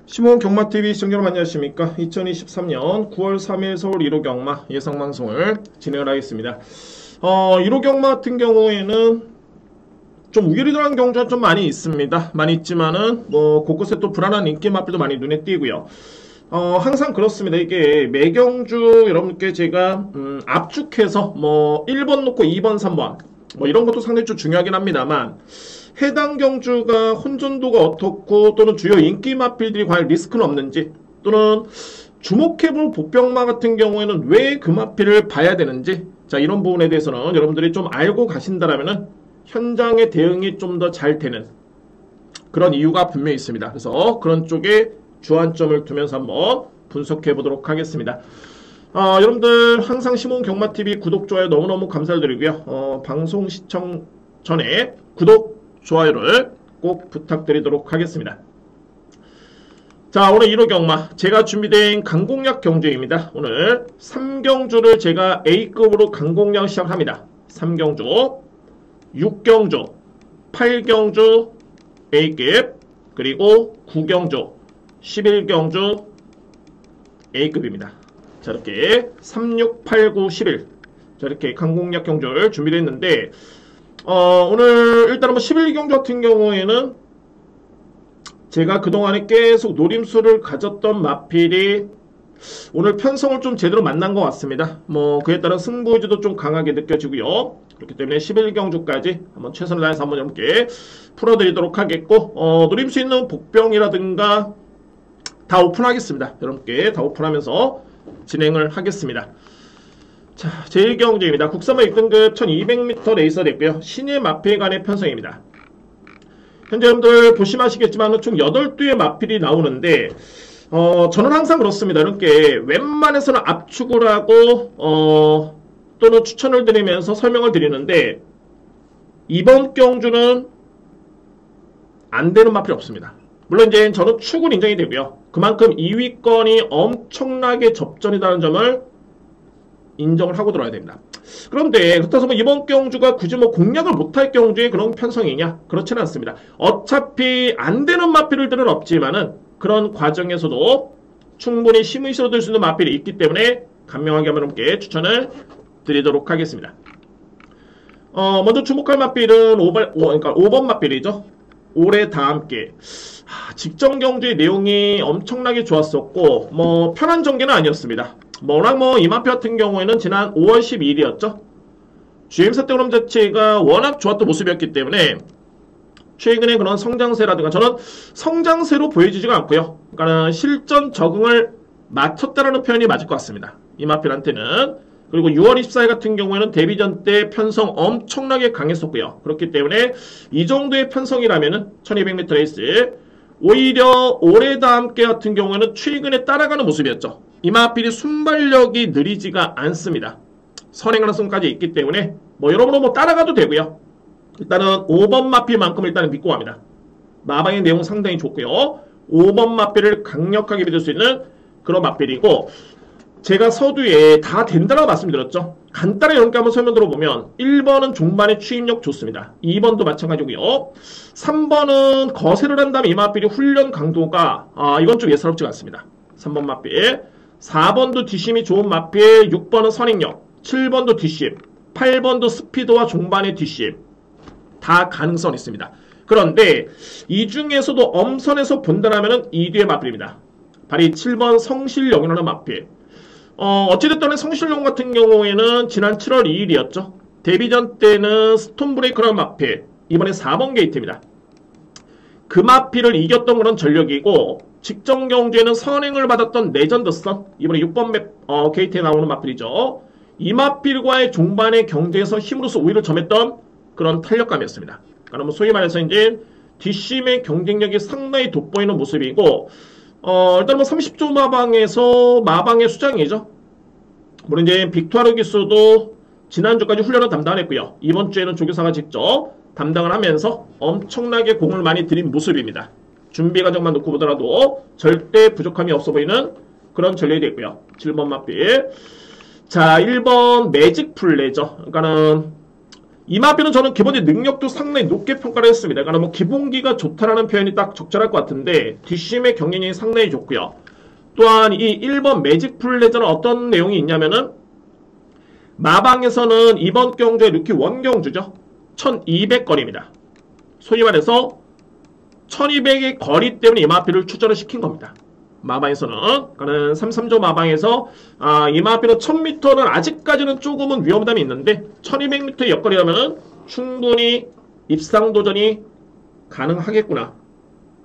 시몬 경마TV 시청자 여러분 안녕하십니까. 2023년 9월 3일 서울 1호 경마 예상방송을 진행을 하겠습니다. 1호 경마 같은 경우에는 좀 우결이들한 경주가 좀 많이 있습니다. 많이 있지만은 뭐 곳곳에 또 불안한 인기 마필도 많이 눈에 띄고요. 항상 그렇습니다. 이게 매경주 여러분께 제가 압축해서 뭐 1번 놓고 2번 3번 뭐 이런 것도 상당히 좀 중요하긴 합니다만, 해당 경주가 혼전도가 어떻고 또는 주요 인기 마필들이 과연 리스크는 없는지, 또는 주목해볼 복병마 같은 경우에는 왜 그 마필을 봐야 되는지, 자 이런 부분에 대해서는 여러분들이 좀 알고 가신다라면은 현장의 대응이 좀 더 잘 되는 그런 이유가 분명히 있습니다. 그래서 그런 쪽에 주안점을 두면서 한번 분석해 보도록 하겠습니다. 여러분들 항상 시몬 경마TV 구독, 좋아요 너무너무 감사드리고요. 방송 시청 전에 구독, 좋아요를 꼭 부탁드리도록 하겠습니다. 자, 오늘 1호 경마 제가 준비된 강공략 경주입니다. 오늘 3경주를 제가 A급으로 강공략 시작합니다. 3경주, 6경주, 8경주 A급, 그리고 9경주, 11경주 A급입니다. 자, 이렇게 3, 6, 8, 9, 11 자, 이렇게 강공략 경주를 준비를 했는데, 오늘 일단은 뭐 11경주 같은 경우에는 제가 그동안에 계속 노림수를 가졌던 마필이 오늘 편성을 좀 제대로 만난 것 같습니다. 뭐 그에 따른 승부의지도 좀 강하게 느껴지고요. 그렇기 때문에 11경주까지 한번 최선을 다해서 한번 여러분께 풀어드리도록 하겠고, 노림수 있는 복병이라든가 다 오픈하겠습니다. 여러분께 다 오픈하면서 진행을 하겠습니다. 자, 제1경주입니다. 국산마 6등급 1200m 레이서 됐고요. 신의 마필 간의 편성입니다. 현재 여러분들 보시면 아시겠지만 총 8두의 마필이 나오는데, 저는 항상 그렇습니다. 이렇게 웬만해서는 압축을 하고 또는 추천을 드리면서 설명을 드리는데, 이번 경주는 안 되는 마필이 없습니다. 물론 이제 저는 축은 인정이 되고요. 그만큼 2위권이 엄청나게 접전이라는 점을 인정을 하고 들어야 됩니다. 그런데 그렇다고 뭐 이번 경주가 굳이 뭐 공략을 못할 경주의 그런 편성이냐? 그렇지는 않습니다. 어차피 안 되는 마필들은 없지만은 그런 과정에서도 충분히 힘을 실어둘 수 있는 마필이 있기 때문에 간명하게 여러분께 추천을 드리도록 하겠습니다. 먼저 주목할 마필은 그러니까 5번 마필이죠. 올해 다 함께. 직전 경주의 내용이 엄청나게 좋았었고, 뭐 편한 전개는 아니었습니다. 워낙 뭐 이 마필 같은 경우에는 지난 5월 12일이었죠. GM사 때 그럼 자체가 워낙 좋았던 모습이었기 때문에 최근에 그런 성장세라든가, 저는 성장세로 보여지지가 않고요. 그러니까 실전 적응을 마쳤다라는 표현이 맞을 것 같습니다. 이 마필한테는. 그리고 6월 24일 같은 경우에는 데뷔전 때 편성 엄청나게 강했었고요. 그렇기 때문에 이 정도의 편성이라면은 1200m 레이스, 오히려 올해다 함께 같은 경우에는 최근에 따라가는 모습이었죠. 이 마필이 순발력이 느리지가 않습니다. 선행 가능성까지 있기 때문에 뭐 여러분은 뭐 따라가도 되고요. 일단은 5번 마필만큼 일단은 믿고 갑니다. 마방의 내용 상당히 좋고요. 5번 마필을 강력하게 믿을 수 있는 그런 마필이고, 제가 서두에 다 된다라고 말씀드렸죠. 간단하게 여러분께 한번 설명 들어보면 1번은 종반의 추임력 좋습니다. 2번도 마찬가지고요. 3번은 거세를 한다면 이 마필이 훈련 강도가 이건 좀 예사롭지가 않습니다. 3번 마필. 4번도 뒷심이 좋은 마필. 6번은 선행력, 7번도 뒷심, 8번도 스피드와 종반의 뒷심 다 가능성이 있습니다. 그런데 이 중에서도 엄선해서 본다면 이 뒤의 마필입니다. 바로 7번 성실영이라는 마필. 어찌됐든 성실용 같은 경우에는 지난 7월 2일이었죠. 데뷔전 때는 스톤브레이커라는 마필, 이번에 4번 게이트입니다. 그 마필을 이겼던 그런 전력이고, 직전 경주에는 선행을 받았던 레전드선, 이번에 6번 게이트에 나오는 마필이죠. 이 마필과의 종반의 경쟁에서 힘으로써 우위를 점했던 그런 탄력감이었습니다. 그러니까 뭐 소위 말해서 이제 뒷심의 경쟁력이 상당히 돋보이는 모습이고, 일단 뭐 30조 마방에서 마방의 수장이죠. 물론 이제 빅투아르 기수도 지난주까지 훈련을 담당을 했고요. 이번 주에는 조교사가 직접 담당을 하면서 엄청나게 공을 많이 들인 모습입니다. 준비 과정만 놓고 보더라도 절대 부족함이 없어 보이는 그런 전력이 됐고요. 7번 마필. 자, 1번 매직 플레이죠. 그러니까는 이 마필은 저는 기본적인 능력도 상당히 높게 평가를 했습니다. 그러니까 뭐 기본기가 좋다라는 표현이 딱 적절할 것 같은데 뒷심의 경쟁력이 상당히 좋고요. 또한 이 1번 매직 플레저는 어떤 내용이 있냐면은 마방에서는 이번 경주의 루키 원경주죠. 1200거리입니다. 소위 말해서 1200의 거리 때문에 이 마필을 출전을 시킨 겁니다. 마방에서는 그러니까 33조 마방에서 이 마필은 1000m는 아직까지는 조금은 위험함이 있는데 1200m의 옆거리라면 충분히 입상 도전이 가능하겠구나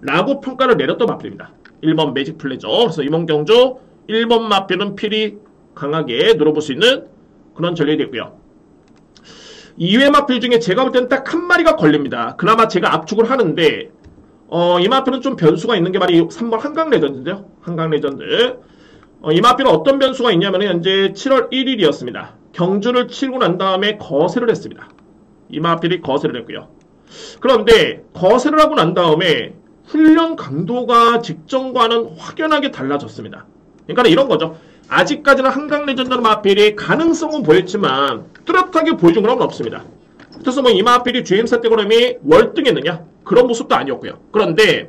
라고 평가를 내렸던 마필입니다. 1번 매직 플레저. 그래서 이번 경주 1번 마필은 필히 강하게 노려볼 수 있는 그런 전략이 됐고요. 2회 마필 중에 제가 볼 때는 딱 한 마리가 걸립니다. 그나마 제가 압축을 하는데 이 마필은 좀 변수가 있는 게 바로 3번 한강 레전드인데요. 한강 레전드. 이 마필은 어떤 변수가 있냐면 현재 7월 1일이었습니다. 경주를 치고 난 다음에 거세를 했습니다. 이 마필이 거세를 했고요. 그런데 거세를 하고 난 다음에 훈련 강도가 직전과는 확연하게 달라졌습니다. 그러니까 이런 거죠. 아직까지는 한강 레전드 마필이 가능성은 보였지만 뚜렷하게 보여준 건 없습니다. 그래서 뭐 이 마필이 GM사 때 그러면 월등했느냐? 그런 모습도 아니었고요. 그런데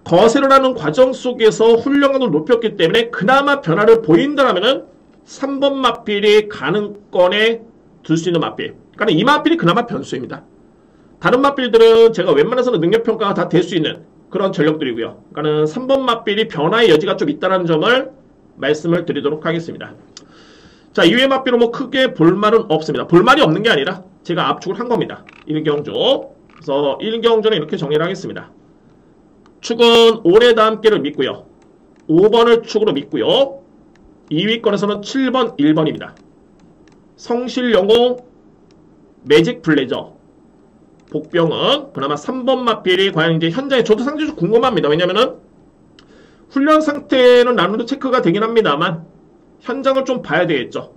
거세를 하는 과정 속에서 훈련강도를 높였기 때문에 그나마 변화를 보인다라면은 3번 마필이 가능권에 둘 수 있는 마필. 그러니까 이 마필이 그나마 변수입니다. 다른 마필들은 제가 웬만해서는 능력평가가 다 될 수 있는 그런 전력들이고요. 그러니까 3번 마필이 변화의 여지가 좀 있다는 점을 말씀을 드리도록 하겠습니다. 자, 2회 마필은 뭐 크게 볼말은 없습니다. 볼말이 없는 게 아니라 제가 압축을 한 겁니다. 1경주. 그래서 1경주는 이렇게 정리를 하겠습니다. 축은 올해 다함께를 믿고요. 5번을 축으로 믿고요. 2위권에서는 7번, 1번입니다. 성실영웅, 매직 플레저, 복병은 그나마 3번 마필이 과연 이제 현장에 저도 상당히 궁금합니다. 왜냐면은 훈련 상태는 나름대로 체크가 되긴 합니다만 현장을 좀 봐야 되겠죠.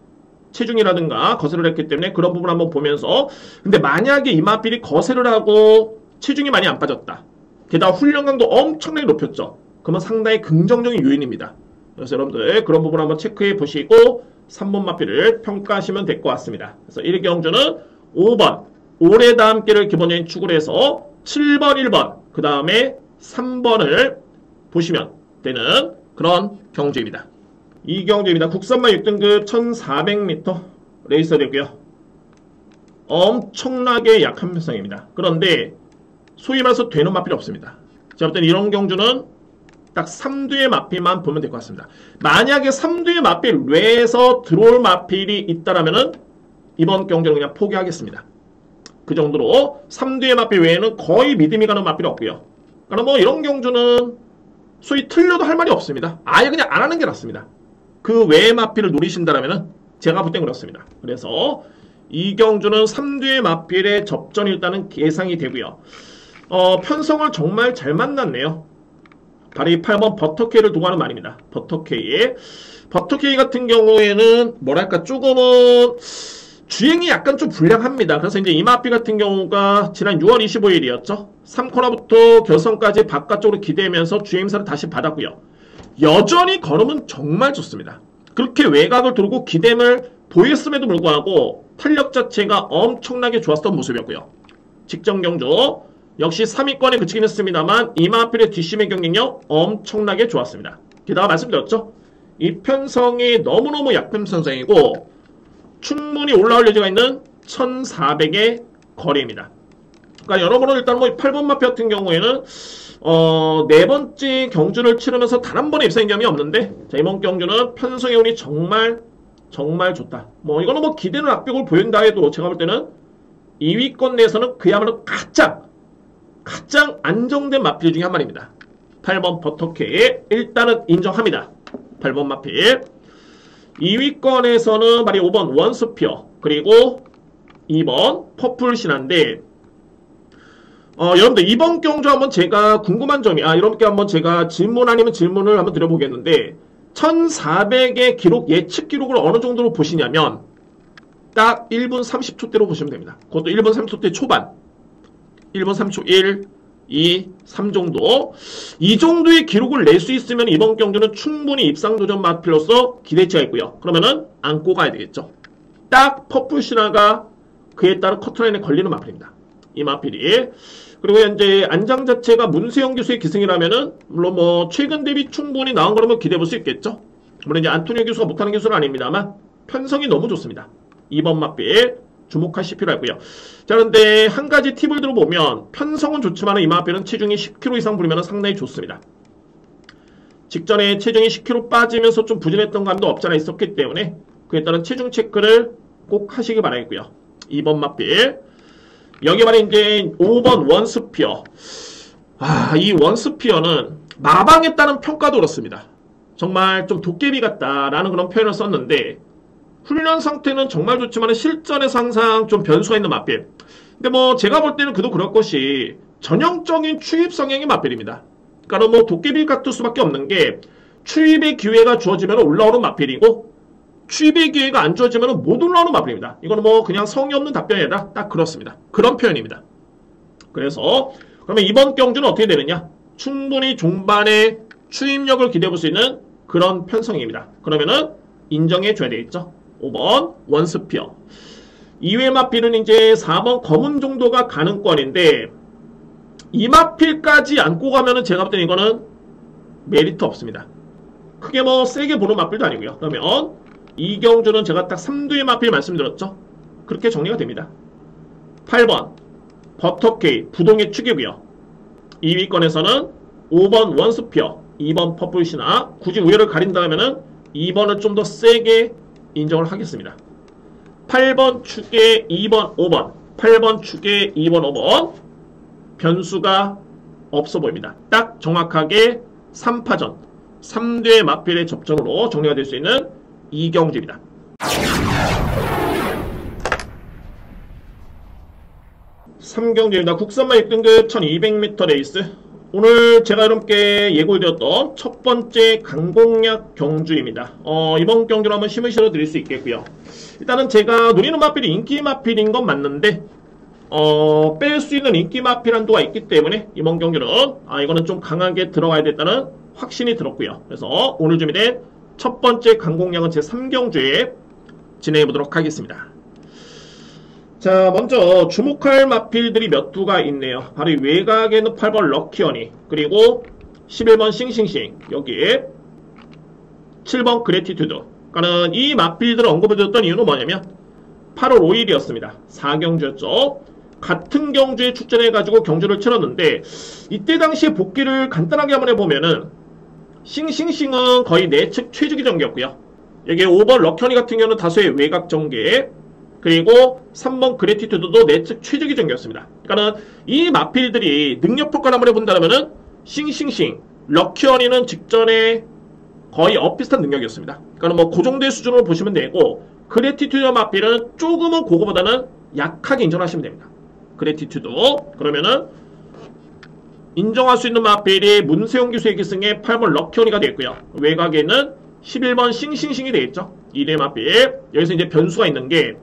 체중이라든가 거세를 했기 때문에 그런 부분 한번 보면서 근데 만약에 이 마필이 거세를 하고 체중이 많이 안 빠졌다. 게다가 훈련 강도 엄청나게 높였죠. 그러면 상당히 긍정적인 요인입니다. 그래서 여러분들 그런 부분 한번 체크해 보시고 3번 마필을 평가하시면 될 것 같습니다. 그래서 1경주는 5번 올해 다함께를 기본적인 축으로 해서 7번, 1번 그 다음에 3번을 보시면 되는 그런 경주입니다. 이 경주입니다. 국산만 6등급 1400m 레이서 되고요. 엄청나게 약한 편성입니다. 그런데 소위 말해서 되는 마필이 없습니다. 제가 볼 때는 이런 경주는 딱 3두의 마필만 보면 될 것 같습니다. 만약에 3두의 마필 외에서 들어올 마필이 있다라면은 이번 경주는 그냥 포기하겠습니다. 그 정도로 3두의 마필 외에는 거의 믿음이 가는 마필이 없고요. 그러니까 뭐 이런 경주는 소위 틀려도 할 말이 없습니다. 아예 그냥 안 하는 게 낫습니다. 그 외의 마필을 노리신다라면은 제가 볼 땐 그렇습니다. 그래서 이 경주는 3두의 마필의 접전이 일단은 예상이 되고요. 편성을 정말 잘 만났네요. 바로 이 8번 버터케이를 두고 하는 말입니다. 버터케이 같은 경우에는 뭐랄까 조금은 주행이 약간 좀 불량합니다. 그래서 이제 이 마필 같은 경우가 지난 6월 25일이었죠. 3코너부터 결선까지 바깥쪽으로 기대면서 주행사를 다시 받았고요. 여전히 걸음은 정말 좋습니다. 그렇게 외곽을 돌고 기댐을 보였음에도 불구하고 탄력 자체가 엄청나게 좋았던 모습이었고요. 직전 경주 역시 3위권에 그치긴 했습니다만 이 마필의 뒷심의 경쟁력 엄청나게 좋았습니다. 게다가 말씀드렸죠. 이 편성이 너무너무 약한 편성이고 충분히 올라올 여지가 있는 1400의 거리입니다. 그러니까 여러분은 일단 뭐 8번 마필 같은 경우에는 네 번째 경주를 치르면서 단 한 번의 입상 경험이 없는데 자, 이번 경주는 편성의 운이 정말 좋다. 뭐 이거는 뭐 기대는 압박을 보인다 해도 제가 볼 때는 2위권 내에서는 그야말로 가장 안정된 마필 중에 한 마리입니다. 8번 버터케이 일단은 인정합니다. 8번 마필 2위권에서는 바로 5번 원스피어 그리고 2번 퍼플 신화인데 여러분들 이번 경주 한번 제가 궁금한 점이 이렇게 한번 제가 질문 아니면 질문을 한번 드려보겠는데 1400의 기록 예측 기록을 어느 정도로 보시냐면 딱 1분 30초대로 보시면 됩니다. 그것도 1분 30초대 초반 1분 30초 1, 2, 3 정도 이 정도의 기록을 낼 수 있으면 이번 경주는 충분히 입상도전 마필로서 기대치가 있고요. 그러면은 안고 가야 되겠죠. 딱 퍼플 신화가 그에 따른 커트라인에 걸리는 마필입니다. 이 마필이. 그리고 현재 안장 자체가 문세영 교수의 기승이라면은 물론 뭐 최근 대비 충분히 나은 거라면 기대해 볼 수 있겠죠. 물론 이제 안토니오 교수가 못하는 교수는 아닙니다만 편성이 너무 좋습니다. 2번 마필 주목하실 필요가 있고요. 자, 그런데 한 가지 팁을 들어보면 편성은 좋지만 이 마필은 체중이 10kg 이상 부르면 상당히 좋습니다. 직전에 체중이 10kg 빠지면서 좀 부진했던 감도 없잖아 있었기 때문에 그에 따른 체중 체크를 꼭 하시기 바라겠고요. 2번 마필. 여기 말이 이제 5번 원스피어. 이 원스피어는 마방했다는 평가도 그렇습니다. 정말 좀 도깨비 같다라는 그런 표현을 썼는데 훈련 상태는 정말 좋지만 실전에서 항상 좀 변수가 있는 마필. 근데 뭐 제가 볼 때는 그도 그럴 것이 전형적인 추입 성향의 마필입니다. 그러니까 뭐 도깨비 같을 수밖에 없는 게 추입의 기회가 주어지면 올라오는 마필이고 추입의 기회가 안 주어지면 못 올라오는 마필입니다. 이거는 뭐 그냥 성의 없는 답변이 아니라 딱 그렇습니다. 그런 표현입니다. 그래서 그러면 이번 경주는 어떻게 되느냐? 충분히 종반에 추입력을 기대해 볼 수 있는 그런 편성입니다. 그러면은 인정해 줘야 되겠죠. 5번 원스피어. 2회 마필은 이제 4번 검은 정도가 가능권인데 이 마필까지 안고 가면은 제가 볼 때는 이거는 메리트 없습니다. 크게 뭐 세게 보는 마필도 아니고요. 그러면 이 경주는 제가 딱 3두의 마필 말씀드렸죠. 그렇게 정리가 됩니다. 8번 버터케이 부동의 축이고요. 2위권에서는 5번 원스피어, 2번 퍼플시나 굳이 우열을 가린다 하면은 2번을 좀 더 세게 인정을 하겠습니다. 8번 축에 2번, 5번 8번 축에 2번, 5번 변수가 없어 보입니다. 딱 정확하게 3파전 3대 마필의 접전으로 정리가 될 수 있는 이경주입니다. 삼경주입니다. 국산마 1등급 1200m 레이스. 오늘 제가 여러분께 예고를 드렸던 첫 번째 강공략 경주입니다. 이번 경주로 한번 힘을 실어드릴 수 있겠고요. 일단은 제가 노리는 마필이 인기 마필인 건 맞는데 뺄 수 있는 인기 마필 한도가 있기 때문에 이번 경주는 이거는 좀 강하게 들어가야 됐다는 확신이 들었고요. 그래서 오늘 준비된 첫 번째 강공략은 제 3경주에 진행해 보도록 하겠습니다. 자, 먼저 주목할 마필들이 몇 두가 있네요. 바로 이 외곽에는 8번 럭키허니, 그리고 11번 싱싱싱, 여기에 7번 그래티튜드. 그러니까는 이 마필들을 언급을 드렸던 이유는 뭐냐면 8월 5일이었습니다. 4경주였죠. 같은 경주에 출전해가지고 경주를 치렀는데 이때 당시에 복귀를 간단하게 한번 해보면은 싱싱싱은 거의 내측 최적의 전개였고요. 여기 5번 럭키허니 같은 경우는 다소의 외곽 전개, 그리고 3번 그래티튜드도 내측 최적의 전개였습니다. 그러니까는 이 마필들이 능력 평가를 한번 해본다면은 싱싱싱, 럭키허니는 직전에 거의 엇비슷한 능력이었습니다. 그러니까 뭐 그 정도의 수준으로 보시면 되고 그래티튜드 마필은 조금은 그거보다는 약하게 인정하시면 됩니다. 그래티튜드. 그러면은 인정할 수 있는 마필이 문세영 교수의 기승의 8번 럭키허니가 되겠고요. 외곽에는 11번 싱싱싱이 되겠죠. 2대 마필. 여기서 이제 변수가 있는 게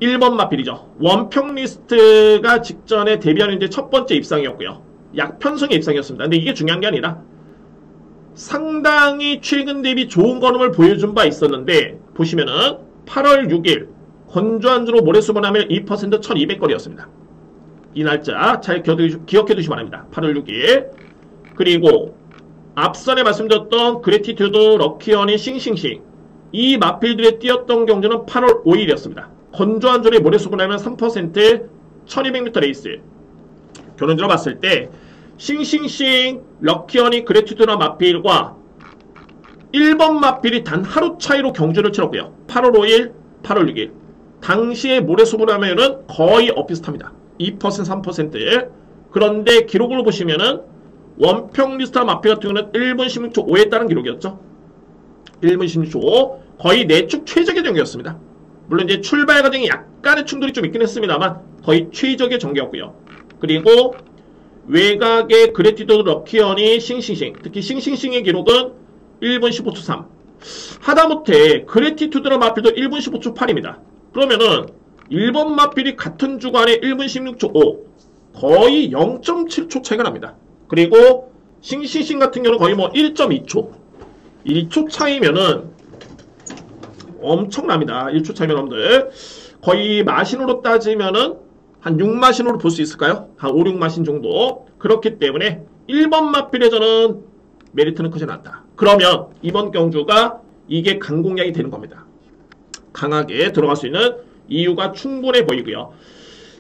1번 마필이죠. 원평 리스트가 직전에 데뷔하는 이제 첫 번째 입상이었고요. 약편성의 입상이었습니다. 근데 이게 중요한 게 아니라 상당히 최근 대비 좋은 걸음을 보여준 바 있었는데 보시면은 8월 6일 건조한주로 모래수분하면 2% 1200거리였습니다. 이 날짜 잘 기억해 두시기 바랍니다. 8월 6일. 그리고 앞선에 말씀드렸던 그래티튜드, 럭키허니, 싱싱싱 이 마필들이 뛰었던 경주는 8월 5일이었습니다. 건조한줄에 모래수분하면 3% 1200m 레이스. 결론적으로 봤을 때 싱싱싱, 럭키허니, 그래티튜드나 마필과 1번 마필이 단 하루 차이로 경주를 치렀고요. 8월 5일, 8월 6일. 당시의 모래수분하면은 거의 엇비슷합니다. 2%, 3%. 그런데 기록을 보시면은 원평 리스트와 마필 같은 경우는 1분 16초 5에 따른 기록이었죠. 1분 16초 5. 거의 내축 최적의 전개였습니다. 물론 이제 출발 과정에 약간의 충돌이 좀 있긴 했습니다만 거의 최적의 전개였고요. 그리고 외곽의 그래티튜드, 럭키허니, 싱싱싱, 특히 싱싱싱의 기록은 1분 15초 3. 하다못해 그래티튜드나 마필도 1분 15초 8입니다. 그러면은 1번 마필이 같은 주간에 1분 16초 5. 거의 0.7초 차이가 납니다. 그리고 싱싱싱 같은 경우는 거의 뭐 1.2초. 1초 차이면은 엄청납니다. 1초 차이면 여러분들. 거의 마신으로 따지면은 한 6마신으로 볼 수 있을까요? 한 5, 6마신 정도. 그렇기 때문에 1번 마필에 저는 메리트는 크지 않다. 그러면 이번 경주가 이게 강공략이 되는 겁니다. 강하게 들어갈 수 있는 이유가 충분해 보이고요.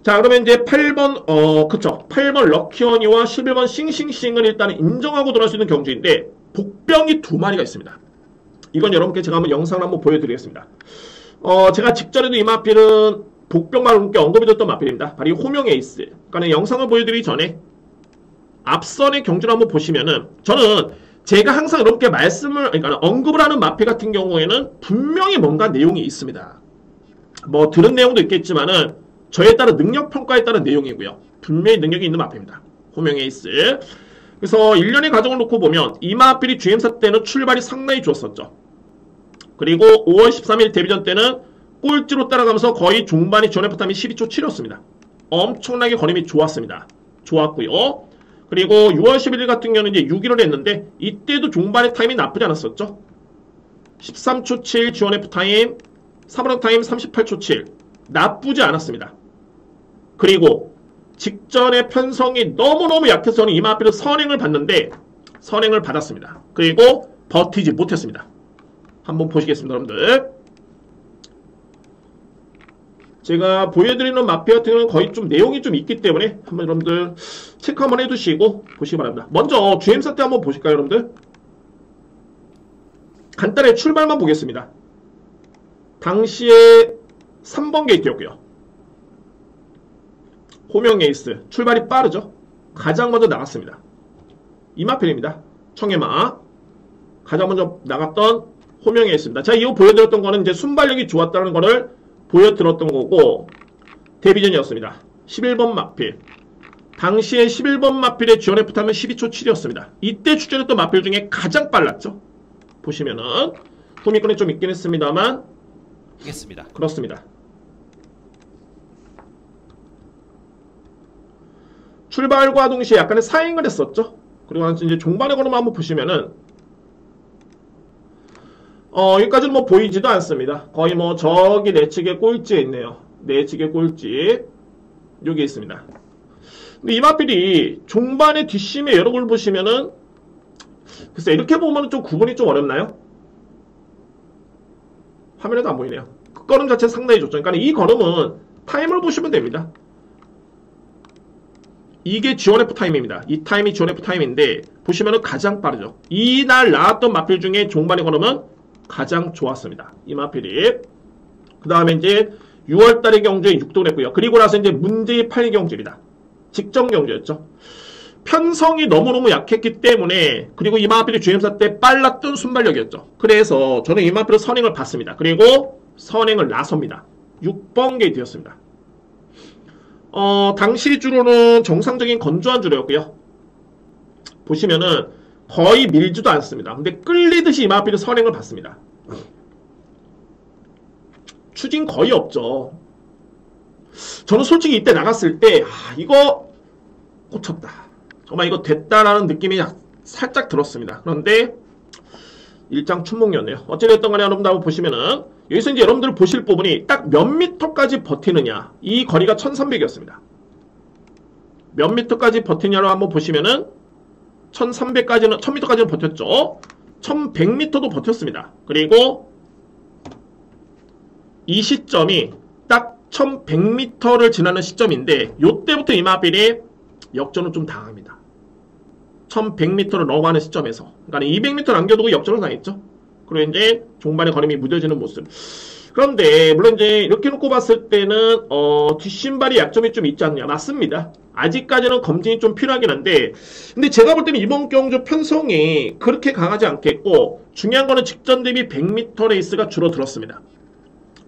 자, 그러면 이제 8번, 그쵸. 8번 럭키허니와 11번 싱싱싱을 일단은 인정하고 들어갈 수 있는 경주인데, 복병이 2마리가 있습니다. 이건 여러분께 제가 한번 영상을 한번 보여드리겠습니다. 제가 직전에도 이 마필은 복병만 여러분께 언급이 됐던 마필입니다. 바로 이 호명 에이스. 그러니까 영상을 보여드리기 전에 앞선의 경주를 한번 보시면은, 저는 제가 항상 여러분께 그러니까 언급을 하는 마필 같은 경우에는 분명히 뭔가 내용이 있습니다. 뭐 들은 내용도 있겠지만은 저에 따른 능력 평가에 따른 내용이고요. 분명히 능력이 있는 마필입니다. 호명 에이스. 그래서 1년의 과정을 놓고 보면 이 마필이 GM사 때는 출발이 상당히 좋았었죠. 그리고 5월 13일 데뷔전 때는 꼴찌로 따라가면서 거의 종반이 전F 타임이 12초 7이었습니다. 엄청나게 걸음이 좋았습니다. 좋았고요. 그리고 6월 11일 같은 경우는 이제 6위를 했는데 이때도 종반의 타임이 나쁘지 않았었죠. 13초 7 GMF 타임, 3월 타임 38초 7. 나쁘지 않았습니다. 그리고 직전에 편성이 너무너무 약해서 저는 이 마필을 선행을 받는데 선행을 받았습니다. 그리고 버티지 못했습니다. 한번 보시겠습니다, 여러분들. 제가 보여드리는 마필 같은 경우는 거의 좀 내용이 좀 있기 때문에 한번 여러분들 체크 한번 해두시고 보시기 바랍니다. 먼저 GM사 때 한번 보실까요, 여러분들? 간단히 출발만 보겠습니다. 당시에 3번 게이트였고요. 호명 에이스. 출발이 빠르죠. 가장 먼저 나갔습니다. 이 마필입니다. 청해마. 가장 먼저 나갔던 호명 에이스입니다. 제가 이거 보여드렸던 거는 이제 순발력이 좋았다는 거를 보여드렸던 거고, 데뷔전이었습니다. 11번 마필. 당시에 11번 마필의 GMF 타임은 12초 7이었습니다. 이때 출전했던 마필 중에 가장 빨랐죠. 보시면은 후미권이 좀 있긴 했습니다만 있겠습니다. 그렇습니다. 출발과 동시에 약간의 사행을 했었죠. 그리고 이제 종반의 걸음 한번 보시면은 여기까지는 뭐 보이지도 않습니다. 거의 뭐 저기 내측의 꼴찌에 있네요. 내측의 꼴찌 여기 있습니다. 근데 이 마필이 종반의 뒷심의 여러 걸 보시면은 글쎄 이렇게 보면 좀 구분이 좀 어렵나요? 화면에도 안 보이네요. 그 걸음 자체 상당히 좋죠. 그러니까 이 걸음은 타임을 보시면 됩니다. 이게 GMF 타임입니다. 이 타임이 GMF 타임인데 보시면은 가장 빠르죠. 이날 나왔던 마필 중에 종반의 걸음은 가장 좋았습니다. 이 마필이. 그 다음에 이제 6월달의 경주에 6등을 했고요. 그리고 나서 이제 문제의 8위 경주입니다. 직전 경주였죠. 편성이 너무너무 약했기 때문에, 그리고 이 마필이 GM사 때 빨랐던 순발력이었죠. 그래서 저는 이 마필을 선행을 받습니다. 그리고 선행을 나섭니다. 6번 게이트였습니다. 당시 주로는 정상적인 건조한 주로였고요. 보시면은 거의 밀지도 않습니다. 근데 끌리듯이 이 마필은 선행을 받습니다. 추진 거의 없죠. 저는 솔직히 이때 나갔을 때 이거 꽂혔다. 정말 이거 됐다라는 느낌이 살짝 들었습니다. 그런데 일장춘몽이었네요. 어찌됐든 간에 여러분들 한번 보시면은 여기서 이제 여러분들 보실 부분이 딱 몇 미터까지 버티느냐. 이 거리가 1300이었습니다. 몇 미터까지 버티냐로 한번 보시면은 1300까지는 1000m까지는 버텼죠. 1100m도 버텼습니다. 그리고 이 시점이 딱 1100m를 지나는 시점인데 요때부터 이 마필이 역전을 좀 당합니다. 1100m를 넘어가는 시점에서. 그러니까 200m 남겨두고 역전을 당했죠. 그리고 이제 종반의 걸음이 무뎌지는 모습. 그런데 물론 이제 이렇게 놓고 봤을 때는 뒷신발이 약점이 좀 있지 않냐. 맞습니다. 아직까지는 검증이 좀 필요하긴 한데, 근데 제가 볼 때는 이번 경주 편성이 그렇게 강하지 않겠고, 중요한 거는 직전 대비 100m 레이스가 줄어들었습니다.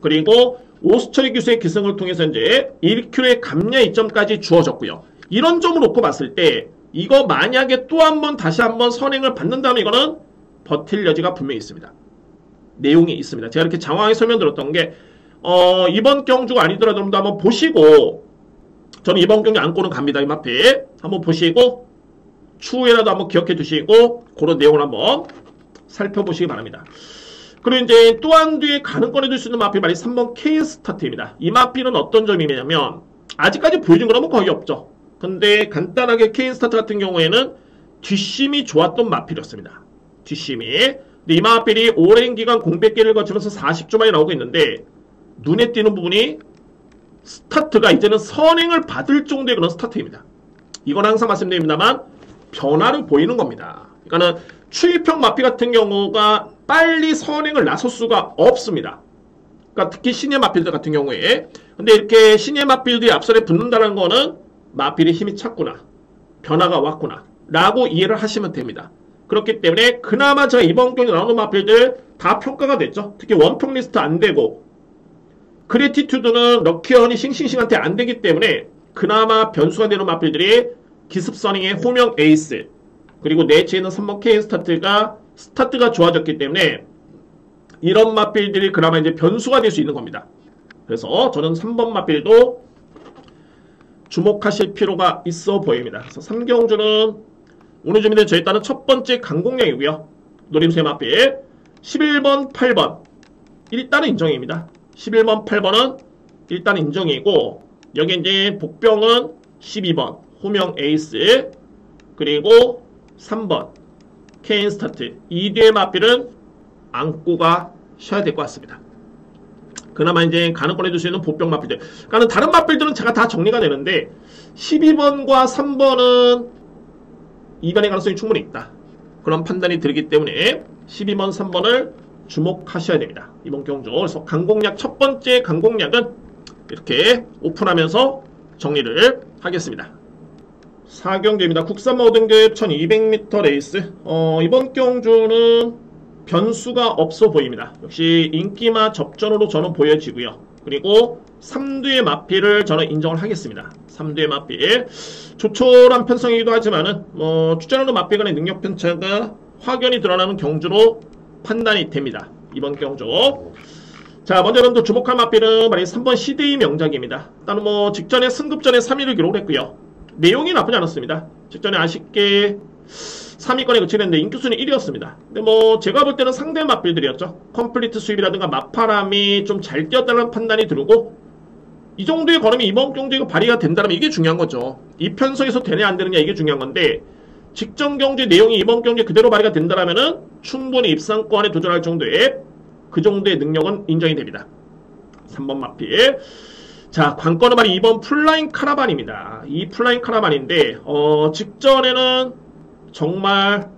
그리고 오수철 기수의 기승을 통해서 이제 1km의 감량 이점까지 주어졌고요. 이런 점을 놓고 봤을 때 이거 만약에 또 한 번 다시 한번 선행을 받는다면 이거는 버틸 여지가 분명히 있습니다. 내용이 있습니다. 제가 이렇게 장황하게 설명드렸던 게 이번 경주가 아니더라도 한번 보시고, 저는 이번 경주 안고는 갑니다. 이 마필 한번 보시고 추후에라도 한번 기억해 두시고 그런 내용을 한번 살펴보시기 바랍니다. 그리고 이제 또 한 뒤에 가는 꺼내줄 수 있는 마필 말이 3번 K스타트입니다. 이 마필은 어떤 점이냐면 아직까지 보여준 거는 거의 없죠. 근데 간단하게 K스타트 같은 경우에는 뒷심이 좋았던 마필이었습니다. 뒷심이. 근데 이 마필이 오랜 기간 공백기를 거치면서 40조 만에 나오고 있는데 눈에 띄는 부분이 스타트가 이제는 선행을 받을 정도의 그런 스타트입니다. 이건 항상 말씀드립니다만 변화를 보이는 겁니다. 그러니까는 추입형 마필 같은 경우가 빨리 선행을 나설 수가 없습니다. 그러니까 특히 신예 마필들 같은 경우에. 근데 이렇게 신예 마필들이 앞선에 붙는다는 거는 마필의 힘이 찼구나, 변화가 왔구나 라고 이해를 하시면 됩니다. 그렇기 때문에 그나마 제가 이번 경기 나오는 마필들 다 평가가 됐죠. 특히 원평 리스트 안 되고 그래티튜드는 럭키언이 싱싱싱한테 안 되기 때문에 그나마 변수가 되는 마필들이 기습선행의 호명 에이스, 그리고 내치에 있는 3번 K 스타트가 좋아졌기 때문에 이런 마필들이 그나마 이제 변수가 될 수 있는 겁니다. 그래서 저는 3번 마필도 주목하실 필요가 있어 보입니다. 그래서 3경주는 오늘 준비된 저에 따른 첫 번째 강공략이고요. 노림수의 마필 11번, 8번 일단은 인정입니다. 11번, 8번은 일단 인정이고, 여기 이제 복병은 12번 호명 에이스, 그리고 3번 케인 스타트, 이 뒤의 마필은 안고 가셔야 될 것 같습니다. 그나마 이제 가능 꺼내줄 수 있는 복병 마필들. 그러니까 다른 마필들은 제가 다 정리가 되는데 12번과 3번은 이변의 가능성이 충분히 있다, 그런 판단이 들기 때문에 12번, 3번을 주목하셔야 됩니다. 이번 경주. 그래서 강공략, 첫 번째 강공략은 이렇게 오픈하면서 정리를 하겠습니다. 4경주입니다. 국산 모든급 1200m 레이스. 이번 경주는 변수가 없어 보입니다. 역시 인기마 접전으로 저는 보여지고요. 그리고 3두의 마필을 저는 인정을 하겠습니다. 3두의 마필. 조촐한 편성이기도 하지만은 추천하는 마필 간의 능력 편차가 확연히 드러나는 경주로 판단이 됩니다. 이번 경주. 자, 먼저 여러분들 주목할 마필은 바로 3번 시대의 명작입니다. 일단 직전에 승급전에 3위를 기록을 했고요. 내용이 나쁘지 않았습니다. 직전에 아쉽게 3위권에 그치는데 인기순위 1위였습니다. 근데 제가 볼 때는 상대 마필들이었죠. 컴플리트 수입이라든가 마파람이 좀 잘 뛰었다는 판단이 들고, 이 정도의 걸음이 이번 경주에 발휘가 된다면 이게 중요한 거죠. 이 편성에서 되냐 안 되느냐 이게 중요한 건데, 직전 경주 내용이 이번 경주에 그대로 발휘가 된다면은 충분히 입상권에 도전할 정도의 그 정도의 능력은 인정이 됩니다. 3번 마필. 자, 관건은 바로 2번 플라잉 카라반입니다. 이 플라잉 카라반인데 직전에는 정말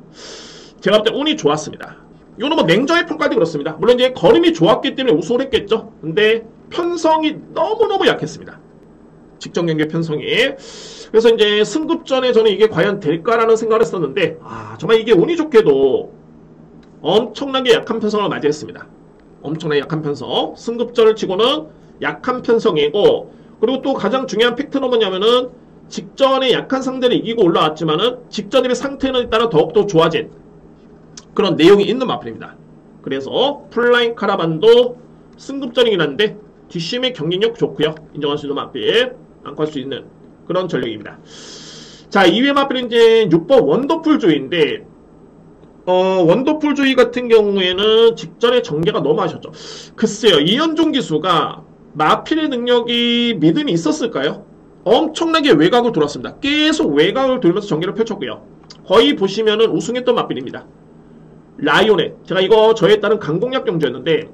제가 볼 때 운이 좋았습니다. 이거는 냉정히 평가도 그렇습니다. 물론 이제 걸음이 좋았기 때문에 우승을 했겠죠. 근데 편성이 너무너무 약했습니다. 직전 경기 편성이. 그래서 이제 승급전에 저는 이게 과연 될까라는 생각을 했었는데, 정말 이게 운이 좋게도 엄청나게 약한 편성을 맞이했습니다. 엄청나게 약한 편성. 승급전을 치고는 약한 편성이고, 그리고 또 가장 중요한 팩트는 뭐냐면은 직전에 약한 상대를 이기고 올라왔지만은 직전 대비 상태는 따라 더욱더 좋아진 그런 내용이 있는 마필입니다. 그래서 플라잉 카라반도 승급전이긴 한데 뒷심의 경기력 좋고요. 인정할 수 있는 마필, 안고 할 수 있는 그런 전력입니다. 자, 2회 마필은 이제 6번 원더풀 조이인데, 원더풀 조이 같은 경우에는 직전에 전개가 너무 아쉬웠죠. 글쎄요, 이현종 기수가 마필의 능력이 믿음이 있었을까요? 엄청나게 외곽을 돌았습니다. 계속 외곽을 돌면서 전개를 펼쳤고요. 거의 보시면은 우승했던 마필입니다. 라이오넷, 제가 이거 저에 따른 강공략 경주였는데,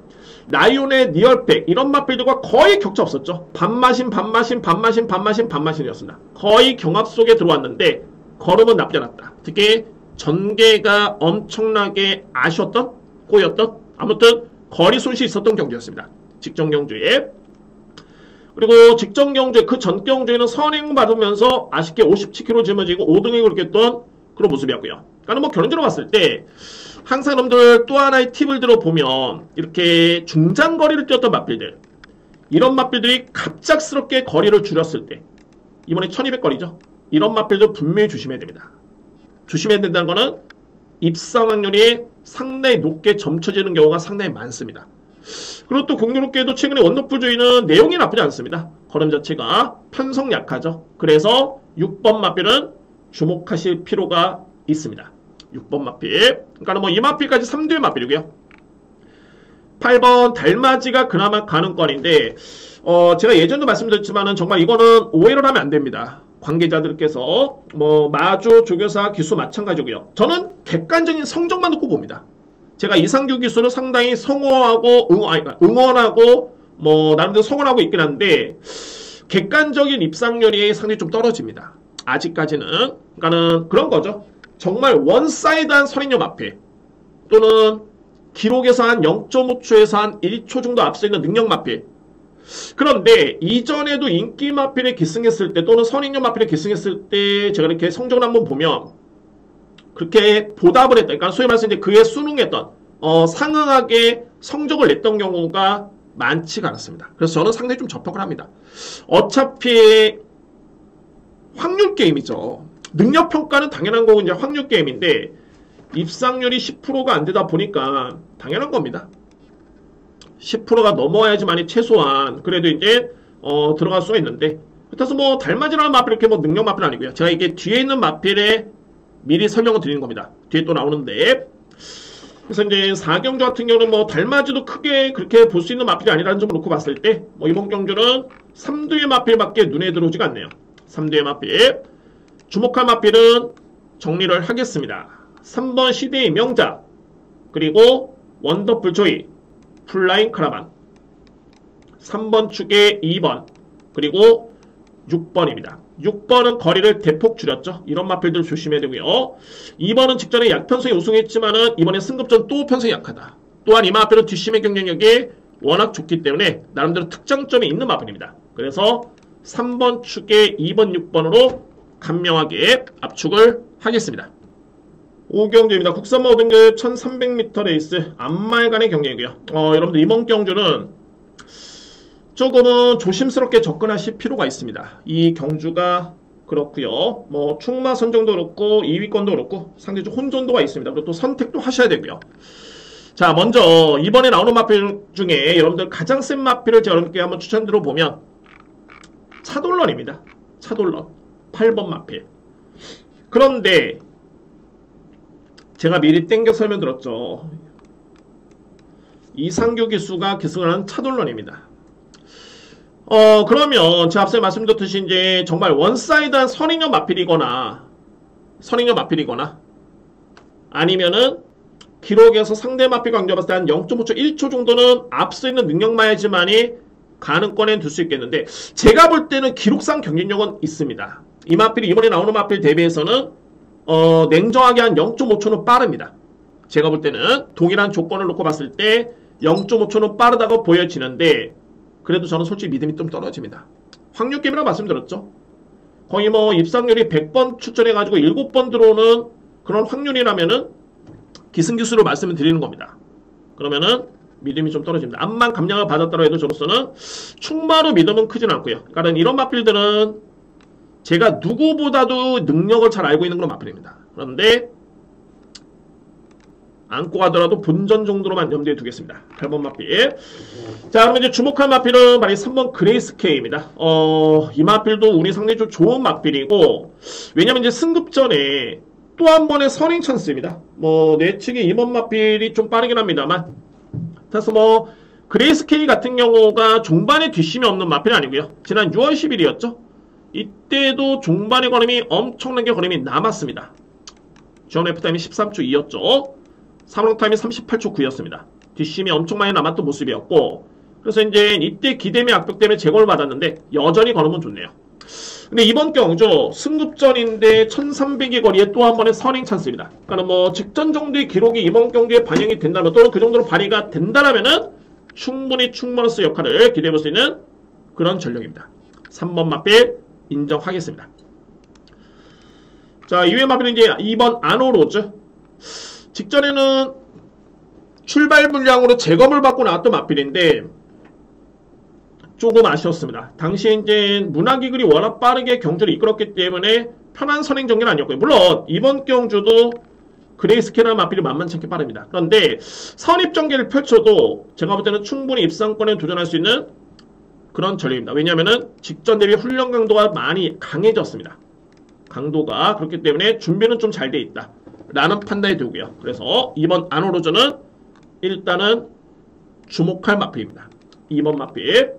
라이오넷, 니얼팩 이런 마필들과 거의 격차 없었죠. 반마신이었습니다. 거의 경합 속에 들어왔는데 걸음은 나쁘지 않았다. 특히 전개가 엄청나게 아쉬웠던, 꼬였던, 아무튼 거리 손실이 있었던 경주였습니다. 직전 경주에. 그리고 직전 경주에, 그 전 경주에는 선행 받으면서 아쉽게 57km 짊어지고 5등에 그렇게 했던 그런 모습이었고요. 그러니까 결론적으로 봤을 때 항상 여러분들 또 하나의 팁을 들어보면, 이렇게 중장거리를 뛰었던 마필들, 이런 마필들이 갑작스럽게 거리를 줄였을 때, 이번에 1200거리죠. 이런 마필들 분명히 조심해야 됩니다. 조심해야 된다는 거는 입상 확률이 상당히 높게 점쳐지는 경우가 상당히 많습니다. 그리고 또 공교롭게도 최근에 원더풀 조이는 내용이 나쁘지 않습니다. 걸음 자체가 편성 약하죠. 그래서 6번 마필은 주목하실 필요가 있습니다. 6번 마필. 그러니까 이 마필까지 3두의 마필이고요. 8번 달맞이가 그나마 가능권인데 제가 예전도 말씀드렸지만은 정말 이거는 오해를 하면 안 됩니다. 관계자들께서 뭐 마주 조교사 기수 마찬가지고요. 저는 객관적인 성적만 놓고 봅니다. 제가 이상규 기수를 상당히 성원하고 응원하고 뭐 나름대로 성원하고 있긴 한데 객관적인 입상률이 상당히 좀 떨어집니다. 아직까지는. 그러니까는 그런 거죠. 정말 원사이드한 선행력 마필 또는 기록에서 한 0.5초에서 한 1초 정도 앞서 있는 능력 마필. 그런데 이전에도 인기 마필에 기승했을 때 또는 선행력 마필에 기승했을 때 제가 이렇게 성적을 한번 보면 그렇게 보답을 했다. 그러니까 소위 말해서 이제 그에 순응했던 상응하게 성적을 냈던 경우가 많지가 않았습니다. 그래서 저는 상당히 좀 접촉을 합니다. 어차피 확률 게임이죠. 능력 평가는 당연한 거고 이제 확률 게임인데 입상률이 10%가 안 되다 보니까 당연한 겁니다. 10%가 넘어야지만이 최소한 그래도 이제 들어갈 수가 있는데 그래서 뭐 달맞이라는 마필 이렇게 뭐 능력 마필 아니고요. 제가 이게 뒤에 있는 마필에 미리 설명을 드리는 겁니다. 뒤에 또 나오는데 그래서 이제 4경주 같은 경우는 뭐 달맞이도 크게 그렇게 볼 수 있는 마필이 아니라는 점을 놓고 봤을 때 뭐 이번 경주는 3두의 마필밖에 눈에 들어오지가 않네요. 3두의 마필 주목할 마필은 정리를 하겠습니다. 3번 시대의 명작 그리고 원더풀 조이 플라잉 카라반 3번 축에 2번 그리고 6번입니다. 6번은 거리를 대폭 줄였죠. 이런 마필들 조심해야 되고요. 2번은 직전에 약편성에 우승했지만은 이번에 승급전 또 편성이 약하다. 또한 이 마필은 뒷심의 경쟁력이 워낙 좋기 때문에 나름대로 특장점이 있는 마필입니다. 그래서 3번 축에 2번, 6번으로 간명하게 압축을 하겠습니다. 5경주입니다. 국산마 5등급 1300m 레이스 앞말간의 경기이고요. 여러분들 이번 경주는 조금은 조심스럽게 접근하실 필요가 있습니다. 이 경주가 그렇고요. 뭐 충마 선정도 그렇고 2위권도 그렇고 상당히 좀 혼돈도가 있습니다. 그리고 또 선택도 하셔야 되고요. 자, 먼저 이번에 나오는 마필 중에 여러분들 가장 센 마필을 제가 여러분께 한번 추천드려 보면 차돌런입니다. 차돌런 8번 마필. 그런데 제가 미리 땡겨 설명드렸죠. 이상규 기수가 기승을 하는 차돌런입니다. 그러면 제가 앞서 말씀드렸듯이 이제 정말 원사이드한 선행력 마필이거나 아니면은 기록에서 상대 마필 관계 봤을 때 한 0.5초, 1초 정도는 앞서 있는 능력마야지만이 가능권에 둘 수 있겠는데 제가 볼 때는 기록상 경쟁력은 있습니다. 이 마필이 이번에 나오는 마필 대비해서는 냉정하게 한 0.5초는 빠릅니다. 제가 볼 때는 동일한 조건을 놓고 봤을 때 0.5초는 빠르다고 보여지는데 그래도 저는 솔직히 믿음이 좀 떨어집니다. 확률 게임이라고 말씀드렸죠. 거의 뭐 입상률이 100번 출전해가지고 7번 들어오는 그런 확률이라면은 기승기수로 말씀을 드리는 겁니다. 그러면은 믿음이 좀 떨어집니다. 암만 감량을 받았다고 해도 저로서는 충마로 믿음은 크진 않고요. 그러니까 이런 마필들은 제가 누구보다도 능력을 잘 알고 있는 그런 마필입니다. 그런데 안고 가더라도 본전 정도로만 염두에 두겠습니다. 8번 마필. 자, 그러면 이제 주목할 마필은 바로 3번 그레이스 K입니다. 이 마필도 우리 상당히 좀 좋은 마필이고, 왜냐면 이제 승급전에 또 한 번의 선행 찬스입니다. 뭐, 내측의 2번 마필이 좀 빠르긴 합니다만. 그래서 뭐, 그레이스 K 같은 경우가 종반에 뒷심이 없는 마필은 아니고요. 지난 6월 10일이었죠. 이때도 종반의 걸음이 엄청나게 걸음이 남았습니다. 주원 F타임이 13초 2였죠. 3롱 타임이 38초 9였습니다. 뒷심이 엄청 많이 남았던 모습이었고, 그래서 이제 이때 기대미 악벽 때문에 제거를 받았는데 여전히 걸음은 좋네요. 근데 이번 경주 승급전인데 1300의 거리에 또 한 번의 선행 찬스입니다. 그러니까 뭐 직전 정도의 기록이 이번 경기에 반영이 된다면 또는 그 정도로 발휘가 된다라면은 충분히 충머너스 역할을 기대해볼 수 있는 그런 전력입니다. 3번 마필 인정하겠습니다. 자, 이외의 마필은 이제 2번 아노로즈. 직전에는 출발 분량으로 재검을 받고 나왔던 마필인데 조금 아쉬웠습니다. 당시에 이제 문화기글이 워낙 빠르게 경주를 이끌었기 때문에 편한 선행 전개는 아니었고요. 물론 이번 경주도 그레이스케라는 마필이 만만치 않게 빠릅니다. 그런데 선입 전개를 펼쳐도 제가 볼 때는 충분히 입상권에 도전할 수 있는 그런 전력입니다. 왜냐하면 직전 대비 훈련 강도가 많이 강해졌습니다. 강도가 그렇기 때문에 준비는 좀 잘 돼 있다 라는 판단이 들고요. 그래서 이번 아노로즈는 일단은 주목할 마필입니다. 2번 마필.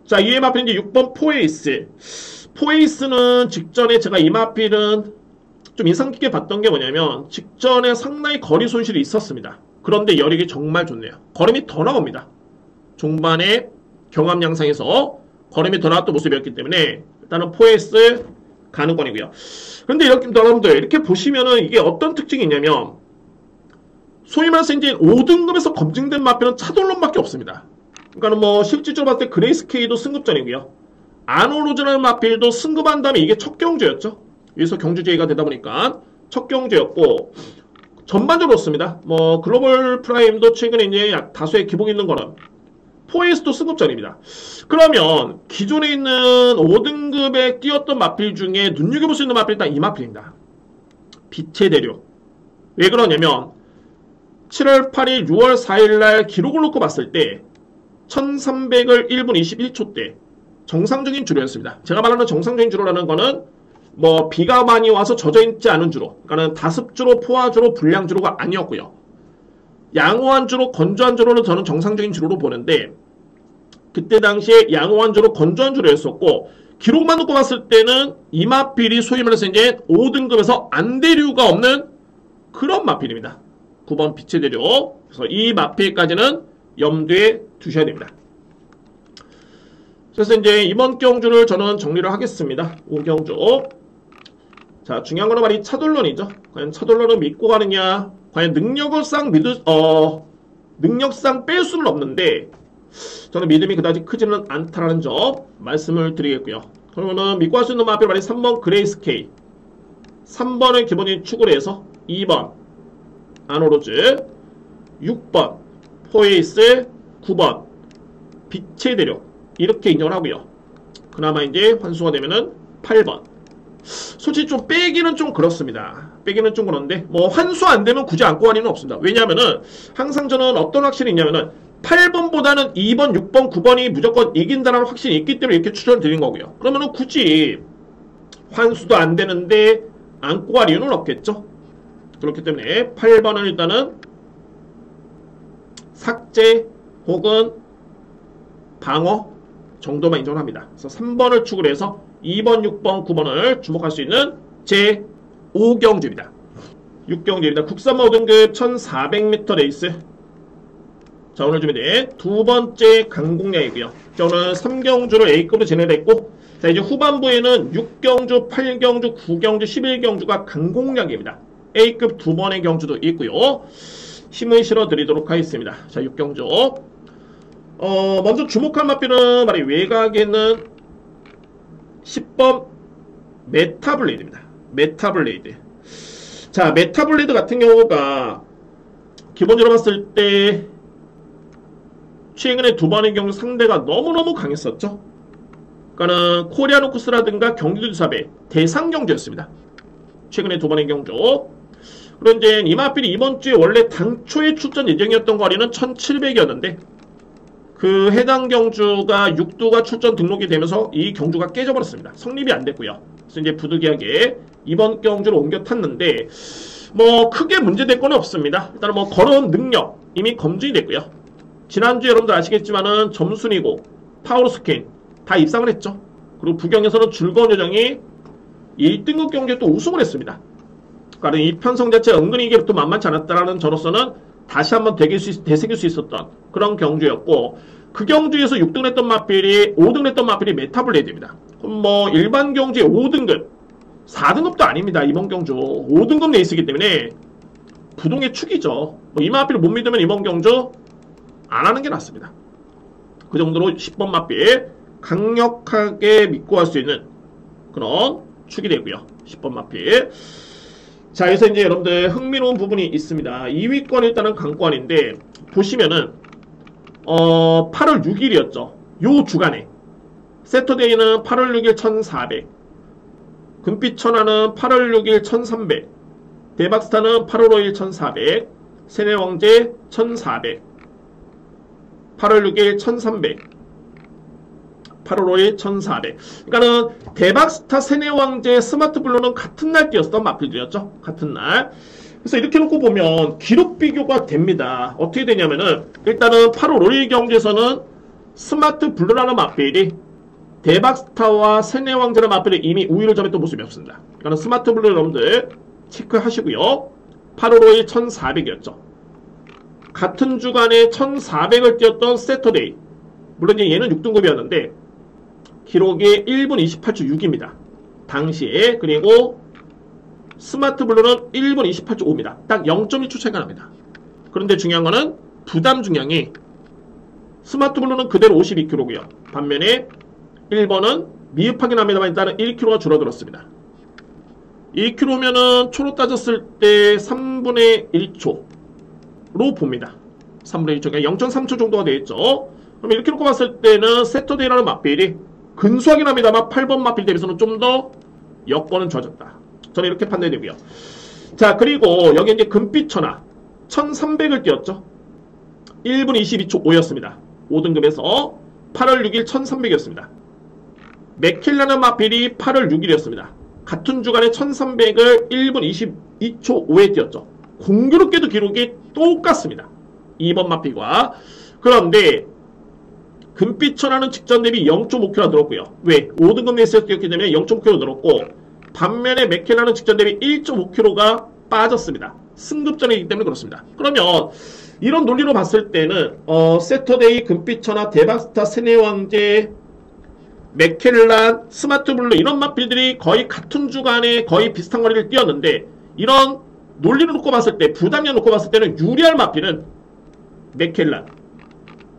자, 이의 마필 이제 6번 포에이스. 포에이스는 직전에 제가 이 마필은 좀 인상 깊게 봤던 게 뭐냐면 직전에 상당히 거리 손실이 있었습니다. 그런데 여력이 정말 좋네요. 걸음이 더 나옵니다. 종반에 경합 양상에서 걸음이 더 나왔던 모습이었기 때문에 일단은 포에이스 가능권이고요. 그런데 이렇게 여러분들 이렇게 보시면은 이게 어떤 특징이 있냐면 소위 말해서 이제 5등급에서 검증된 마필은 차돌론밖에 없습니다. 그러니까 뭐 실질적으로 봤을 때 그레이스케이도 승급전이고요. 아노로즈라는 마필도 승급한 다음에 이게 첫 경주였죠. 여기서 경주 제의가 되다 보니까 첫 경주였고 전반적으로 그렇습니다. 뭐 글로벌 프라임도 최근에 이제 다수의 기복 있는 거는 포에이스도 승급전입니다. 그러면 기존에 있는 5등급에 뛰었던 마필 중에 눈여겨볼 수 있는 마필이 딱 이 마필입니다. 빛의 대류. 왜 그러냐면 7월 8일, 6월 4일날 기록을 놓고 봤을 때 1300을 1분 21초 때 정상적인 주로였습니다. 제가 말하는 정상적인 주로라는 거는 뭐 비가 많이 와서 젖어있지 않은 주로, 그러니까 다습주로, 포화주로, 불량주로가 아니었고요. 양호한 주로, 건조한 주로는 저는 정상적인 주로로 보는데 그때 당시에 양호한 주로, 건조한 주로였었고 기록만 놓고 봤을 때는 이 마필이 소위 말해서 이제 5등급에서 안대류가 없는 그런 마필입니다. 9번 빛의 대류. 그래서 이 마필까지는 염두에 두셔야 됩니다. 그래서 이제 이번 경주를 저는 정리를 하겠습니다. 5경주. 자, 중요한 거는 말이 차돌론이죠. 과연 차돌론을 믿고 가느냐, 과연 능력상 능력상 뺄 수는 없는데 저는 믿음이 그다지 크지는 않다라는 점 말씀을 드리겠고요. 그러면은 믿고 할 수 있는 마필 말이 3번 그레이스케이, 3번을 기본적인 축으로 해서 2번 아노로즈, 6번 포에이스, 9번 빛의 대력 이렇게 인정을 하고요. 그나마 이제 환수가 되면은 8번. 솔직히 좀 빼기는 좀 그렇습니다. 빼기는 좀 그런데 뭐 환수 안 되면 굳이 안고 가리는 없습니다. 왜냐하면은 항상 저는 어떤 확신이 있냐면은 8번보다는 2번, 6번, 9번이 무조건 이긴다는 확신이 있기 때문에 이렇게 추천을 드린 거고요. 그러면은 굳이 환수도 안 되는데 안고 갈 이유는 없겠죠. 그렇기 때문에 8번은 일단은 삭제 혹은 방어 정도만 인정을 합니다. 그래서 3번을 축을 해서 2번, 6번, 9번을 주목할 수 있는 제5경주입니다. 6경주입니다. 국산마 5등급 1400m 레이스. 자, 오늘 준비된 두 번째 강공략이고요. 자, 오늘 3경주를 A급으로 진행했고, 자, 이제 후반부에는 6경주, 8경주, 9경주, 11경주가 강공략입니다. A급 두 번의 경주도 있고요. 힘을 실어 드리도록 하겠습니다. 자, 6경주. 먼저 주목할 마필은 말이 외곽에는 10번 메타블레이드입니다. 메타블레이드. 자, 메타블레이드 같은 경우가 기본적으로 봤을 때 최근에 두 번의 경주 상대가 너무너무 강했었죠. 그러니까는 코리아노쿠스라든가 경기도지사배 대상 경주였습니다. 최근에 두 번의 경주. 그런데 이 마필이 이번 주에 원래 당초에 출전 예정이었던 거리는 1700이었는데 그 해당 경주가 6두가 출전 등록이 되면서 이 경주가 깨져버렸습니다. 성립이 안 됐고요. 그래서 이제 부득이하게 이번 경주로 옮겨 탔는데 뭐 크게 문제될 건 없습니다. 일단 뭐 걸음 능력 이미 검증이 됐고요. 지난주 여러분들 아시겠지만은 점순이고 파워스킨 다 입상을 했죠. 그리고 부경에서는 즐거운 여정이 1등급 경기에 또 우승을 했습니다. 그러니까 이 편성 자체가 은근히 이게 또 만만치 않았다라는 저로서는 다시 한번 되새길 수 있었던 그런 경주였고 그 경주에서 6등 했던 마필이 5등 했던 마필이 메타블레이드입니다. 그럼 뭐 일반 경주의 5등급 4등급도 아닙니다. 이번 경주 5등급 레이스이기 때문에 부동의 축이죠. 뭐 이 마필을 못 믿으면 이번 경주 안 하는 게 낫습니다. 그 정도로 10번 마필 강력하게 믿고 할 수 있는 그런 축이 되고요. 10번 마필. 자, 여기서 이제 여러분들 흥미로운 부분이 있습니다. 2위권 일단은 강권인데 보시면은 8월 6일이었죠. 요 주간에 세터데이는 8월 6일 1400, 금빛 천하는 8월 6일 1300, 대박스타는 8월 5일 1400, 세네왕제 1400, 8월 6일 1300, 8월 5일 1400. 그러니까는 대박스타 세네왕제 스마트블루는 같은 날 뛰었던 마필들이었죠. 같은 날. 그래서 이렇게 놓고 보면 기록 비교가 됩니다. 어떻게 되냐면은 일단은 8월 5일 경주에서는 스마트 블루라는 마필이 대박스타와 세네왕자의 마필이 이미 우위를 점했던 모습이 없습니다. 그러니까 스마트 블루 여러분들 체크하시고요. 8월 5일 1400이었죠. 같은 주간에 1400을 뛰었던 세터데이, 물론 이제 얘는 6등급이었는데 기록이 1분 28초 6입니다. 당시에. 그리고 스마트 블루는 1분 28초 5입니다. 딱 0.1초 차이가 납니다. 그런데 중요한 거는 부담 중량이 스마트 블루는 그대로 52kg고요. 반면에 1번은 미흡하긴 합니다만 일단은 1kg가 줄어들었습니다. 1kg면은 초로 따졌을 때 3분의 1초로 봅니다. 3분의 1초, 그러니까 0.3초 정도가 되겠죠. 그럼 이렇게 놓고 봤을 때는 세터데이라는 마필이 근소하긴 합니다만 8번 마필 대비해서는 좀 더 여건은 좋아졌다. 저는 이렇게 판단이 되고요. 자, 그리고 여기 이제 금빛 천하 1300을 띄었죠. 1분 22초 5였습니다. 5등급에서 8월 6일 1300이었습니다. 맥켈라는 마필이 8월 6일이었습니다. 같은 주간에 1300을 1분 22초 5에 띄었죠. 공교롭게도 기록이 똑같습니다. 2번 마필과. 그런데 금빛 천하는 직전 대비 0.5kg 늘었고요. 왜? 5등급 레이스에서 뛰었기 때문에 0.5kg 늘었고, 반면에 맥켈라는 직전 대비 1.5kg가 빠졌습니다. 승급전이기 때문에 그렇습니다. 그러면 이런 논리로 봤을 때는 세터데이, 금빛천하, 대박스타, 세네왕제, 맥켈란, 스마트블루 이런 마필들이 거의 같은 주간에 거의 비슷한 거리를 뛰었는데, 이런 논리를 놓고 봤을 때, 부담량 놓고 봤을 때는 유리할 마필은 맥켈란,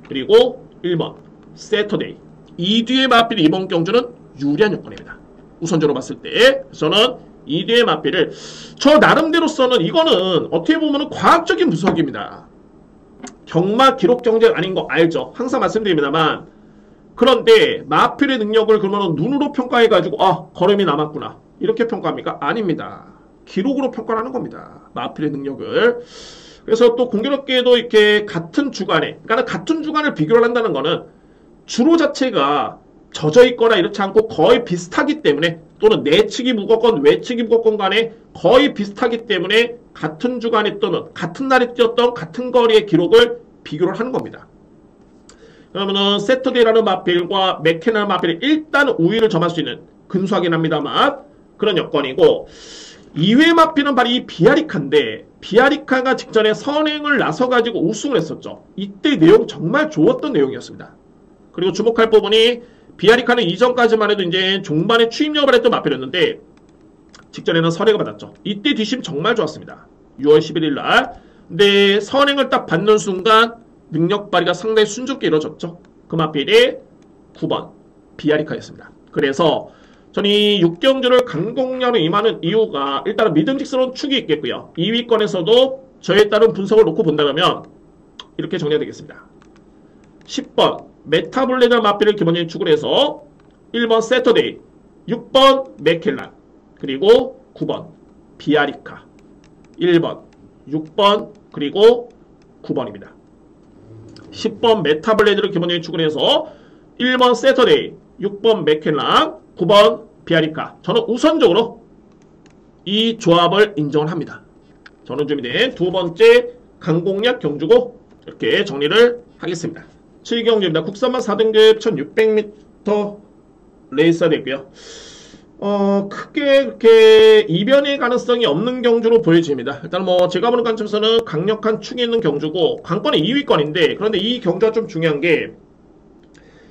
그리고 1번 세터데이, 이 뒤의 마필이 이번 경주는 유리한 여건입니다. 우선적으로 봤을 때 저는 이 뒤의 마필을, 저 나름대로서는 이거는 어떻게 보면 과학적인 분석입니다. 경마 기록 경쟁 아닌 거 알죠? 항상 말씀드립니다만, 그런데 마필의 능력을 그러면 눈으로 평가해가지고 걸음이 남았구나 이렇게 평가합니까? 아닙니다. 기록으로 평가를 하는 겁니다. 마필의 능력을. 그래서 또 공교롭게도 이렇게 같은 주간에, 그러니까 같은 주간을 비교를 한다는 거는 주로 자체가 젖어 있거나 이렇지 않고 거의 비슷하기 때문에, 또는 내측이 무겁건 외측이 무겁건 간에 거의 비슷하기 때문에 같은 주간에 또는 같은 날에 뛰었던 같은 거리의 기록을 비교를 하는 겁니다. 그러면은 세터데이라는 마필과 맥켈라는 마필이 일단 우위를 점할 수 있는, 근소하긴 합니다만 그런 여건이고, 이외의 마필은 바로 이 비아리카인데, 비아리카가 직전에 선행을 나서가지고 우승을 했었죠. 이때 내용 정말 좋았던 내용이었습니다. 그리고 주목할 부분이, 비아리카는 이전까지만 해도 이제 종반에 추임력을 했던 마필이었는데 직전에는 선행을 받았죠. 이때 뒷심 정말 좋았습니다. 6월 11일 날. 근데 선행을 딱 받는 순간 능력 발휘가 상당히 순조롭게 이루어졌죠. 그 마필이 9번 비아리카였습니다. 그래서 저는 이 6경주를 강동량으로 임하는 이유가 일단은 믿음직스러운 축이 있겠고요. 2위권에서도 저에 따른 분석을 놓고 본다면 이렇게 정리가 되겠습니다. 10번 메타블레다 마필을 기본적인 축으로 해서 1번 세터데이, 6번 맥켈란, 그리고 9번 비아리카, 1번, 6번, 그리고 9번입니다. 10번 메타블레드를 기본적인 축으로 해서 1번 세터데이, 6번 맥켈란, 9번 비아리카. 저는 우선적으로 이 조합을 인정을 합니다. 저는 준비된 두 번째 강공략 경주고 이렇게 정리를 하겠습니다. 7경주입니다. 국산만 4등급 1600m 레이스가 되고요. 크게 그렇게 이변의 가능성이 없는 경주로 보여집니다. 일단 뭐 제가 보는 관점에서는 강력한 축이 있는 경주고, 관건은 2위권인데, 그런데 이 경주가 좀 중요한 게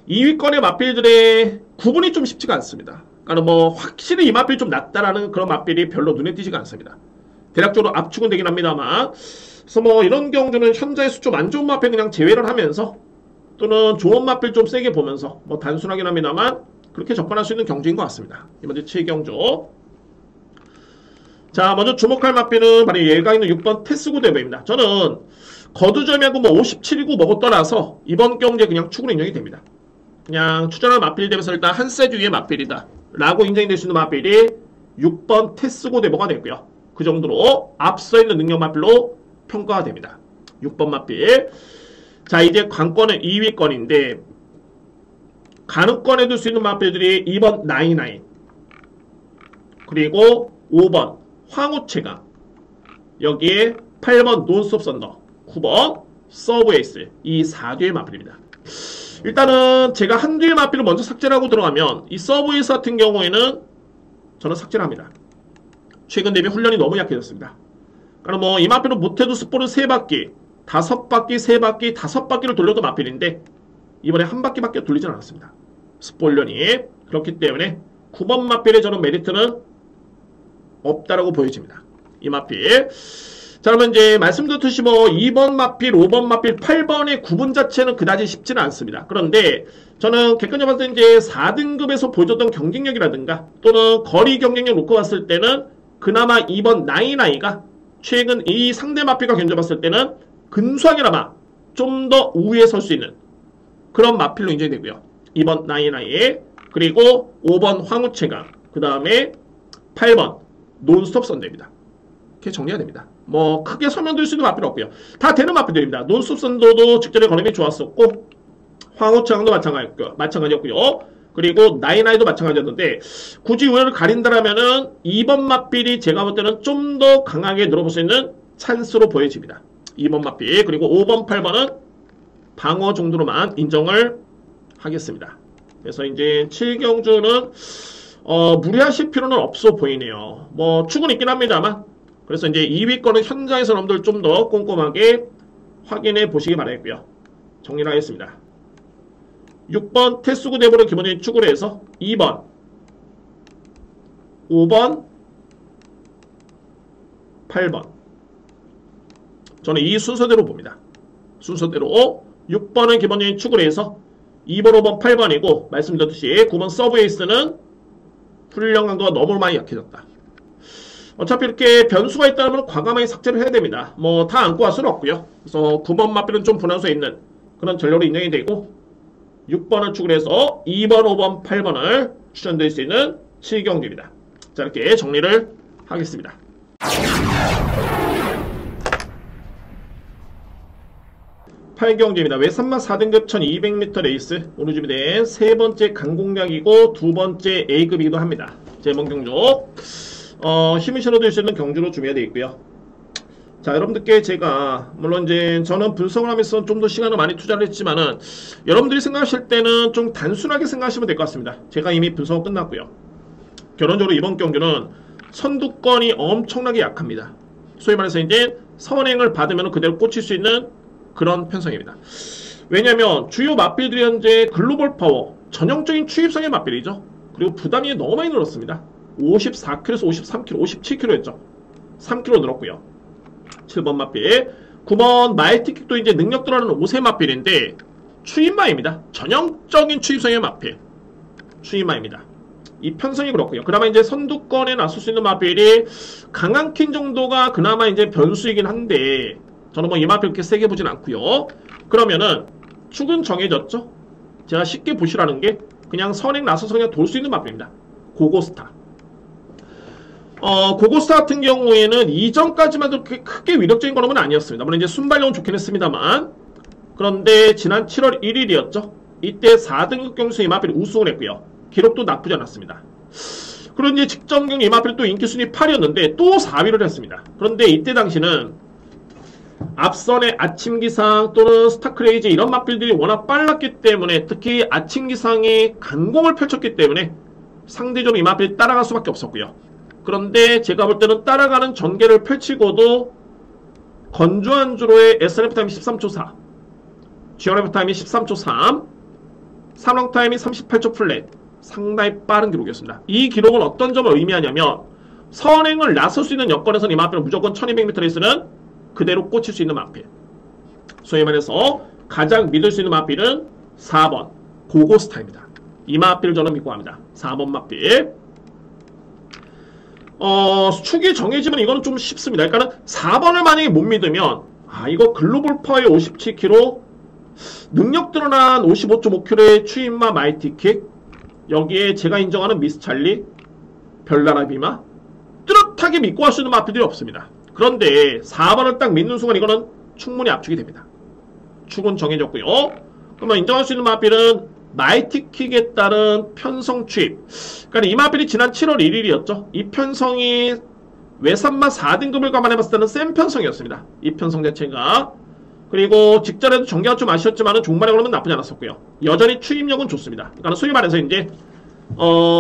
2위권의 마필들의 구분이 좀 쉽지가 않습니다. 그러니까 뭐 확실히 이 마필이 좀 낫다라는 그런 마필이 별로 눈에 띄지가 않습니다. 대략적으로 압축은 되긴 합니다만, 그래서 뭐 이런 경주는 현재에서 좀 안 좋은 마필 그냥 제외를 하면서, 또는 좋은 마필 좀 세게 보면서, 뭐 단순하긴 합니다만 그렇게 접근할 수 있는 경주인 것 같습니다. 이번에 7경주. 자, 먼저 주목할 마필은 바로 얘가 있는 6번 테스고 대회입니다. 저는 거두점하고 뭐 57이고 뭐고 떠나서 이번 경주에 그냥 축으로 인정이 됩니다. 그냥 추천할 마필 대회에서 일단 한 세트 위의 마필이다 라고 인정이 될 수 있는 마필이 6번 테스고 대회가 되고요. 그 정도로 앞서 있는 능력 마필로 평가가 됩니다. 6번 마필. 자, 이제 관건은 2위권인데, 가능권에 둘 수 있는 마필들이 2번 나이나인, 그리고 5번 황후체감, 여기에 8번 논스톱 썬더, 9번 서브 에이스, 이 4뒤의 마필입니다. 일단은 제가 한 뒤의 마필을 먼저 삭제를 하고 들어가면 이 서브 에이스 같은 경우에는 저는 삭제를 합니다. 최근 대비 훈련이 너무 약해졌습니다. 그러니까 뭐 이 마필은 못해도 스포를 3바퀴, 5바퀴, 3바퀴, 5바퀴를 돌려도 마필인데 이번에 한 바퀴밖에 돌리진 않았습니다. 스포 훈련이. 그렇기 때문에 9번 마필의 저는 메리트는 없다라고 보여집니다. 이 마필. 자, 그러면 이제 말씀드렸듯이 뭐 2번 마필, 5번 마필, 8번의 구분 자체는 그다지 쉽지는 않습니다. 그런데 저는 객관적으로 봤을 때 이제 4등급에서 보여줬던 경쟁력이라든가 또는 거리 경쟁력 놓고 봤을 때는 그나마 2번 나이나이가 최근 이 상대 마필과 견져 봤을 때는 근소하게나마 좀 더 우위에 설 수 있는 그런 마필로 인정이 되고요. 2번 나이나이, 그리고 5번 황우채강, 그 다음에 8번 논스톱 썬더입니다. 이렇게 정리가 됩니다. 뭐 크게 설명드릴 수 있는 마필은 없고요. 다 되는 마필들입니다. 논스톱 썬더도 직전에 걸음이 좋았었고 황우채강도 마찬가지였고요. 그리고 나이나이도 마찬가지였는데 굳이 우열을 가린다라면은 2번 마필이 제가 볼 때는 좀 더 강하게 늘어볼 수 있는 찬스로 보여집니다. 2번 마필, 그리고 5번, 8번은 방어 정도로만 인정을 하겠습니다. 그래서 이제 7경주는 무리하실 필요는 없어 보이네요. 뭐 축은 있긴 합니다만, 그래서 이제 2위 거는 현장에서 여러분들 좀 더 꼼꼼하게 확인해 보시기 바라겠고요. 정리를 하겠습니다. 6번 태수구 대보를 기본적인 축으로 해서 2번, 5번, 8번. 저는 이 순서대로 봅니다. 순서대로 6번은 기본적인 축으로 해서 2번, 5번, 8번이고 말씀드렸듯이 9번 서브 에이스는 훈련 강도가 너무 많이 약해졌다. 어차피 이렇게 변수가 있다면 과감하게 삭제를 해야 됩니다. 뭐 다 안고 갈 수는 없고요. 그래서 9번 마필은 좀 분화수 있는 그런 전력으로 인정이 되고 6번을 축으로 해서 2번, 5번, 8번을 추천드릴 수 있는 7경주입니다. 자, 이렇게 정리를 하겠습니다. 8경주입니다. 외산마 4등급 1200m 레이스 오늘 준비된 세 번째 강공략이고 두 번째 A급이기도 합니다. 제번 경주 힘을 실어드릴 수 있는 경주로 준비가 되어 있고요. 자, 여러분들께 제가 물론 이제 저는 분석을 하면서 좀 더 시간을 많이 투자를 했지만은 여러분들이 생각하실 때는 좀 단순하게 생각하시면 될 것 같습니다. 제가 이미 분석은 끝났고요. 결론적으로 이번 경주는 선두권이 엄청나게 약합니다. 소위 말해서 이제 선행을 받으면 그대로 꽂힐 수 있는 그런 편성입니다. 왜냐하면 주요 마필들이 현재 글로벌 파워, 전형적인 추입성의 마필이죠. 그리고 부담이 너무 많이 늘었습니다. 54kg에서 53kg, 57kg였죠. 3kg 늘었고요. 7번 마필, 9번 마이티킥도 이제 능력 들어가는 5세 마필인데 추입마입니다. 전형적인 추입성의 마필. 추입마입니다. 이 편성이 그렇고요. 그나마 이제 선두권에 나설 수 있는 마필이 강한 킨 정도가 그나마 이제 변수이긴 한데 저는 뭐 이 마필 그렇게 세게 보진 않고요. 그러면은 축은 정해졌죠. 제가 쉽게 보시라는 게 그냥 선행 나서서 그냥 돌 수 있는 마필입니다. 고고스타. 고고스타 같은 경우에는 이전까지만 그렇게 크게 위력적인 걸음은 아니었습니다. 물론 이제 순발력은 좋긴 했습니다만 그런데 지난 7월 1일이었죠. 이때 4등급 경수 이 마필이 우승을 했고요. 기록도 나쁘지 않았습니다. 그리고 이제 직전 경기 이 마필이 또 인기 순위 8이었는데 또 4위를 했습니다. 그런데 이때 당시는 앞선의 아침기상 또는 스타크레이지 이런 마필들이 워낙 빨랐기 때문에 특히 아침기상이 강공을 펼쳤기 때문에 상대적으로 이 마필이 따라갈 수밖에 없었고요. 그런데 제가 볼 때는 따라가는 전개를 펼치고도 건조한 주로의 SNF 타임이 13초 4, GRF 타임이 13초 3, 산왕 타임이 38초 플랫, 상당히 빠른 기록이었습니다. 이 기록은 어떤 점을 의미하냐면 선행을 나설 수 있는 여건에서는 이 마필은 무조건 1200m 레이스는 그대로 꽂힐 수 있는 마필. 소위 말해서 가장 믿을 수 있는 마필은 4번 고고스타입니다. 이 마필을 저는 믿고 합니다. 4번 마필. 축이 정해지면 이거는 좀 쉽습니다. 그러니까 4번을 만약에 못 믿으면 이거 글로벌 파워의 57kg 능력 드러난 55.5kg의 추임마 마이티킥 여기에 제가 인정하는 미스찰리 별나라 비마 뚜렷하게 믿고 할 수 있는 마필들이 없습니다. 그런데 4번을 딱 믿는 순간 이거는 충분히 압축이 됩니다. 축은 정해졌고요. 그러면 인정할 수 있는 마필은 마이티킥에 따른 편성 추입. 그러니까 이 마필이 지난 7월 1일이었죠. 이 편성이 외산마 4등급을 감안해봤을 때는 센 편성이었습니다. 이 편성 자체가. 그리고 직전에도 전개가 좀 아쉬웠지만은 종반에 걸으면 나쁘지 않았었고요. 여전히 추임력은 좋습니다. 그러니까 소위 말해서 이제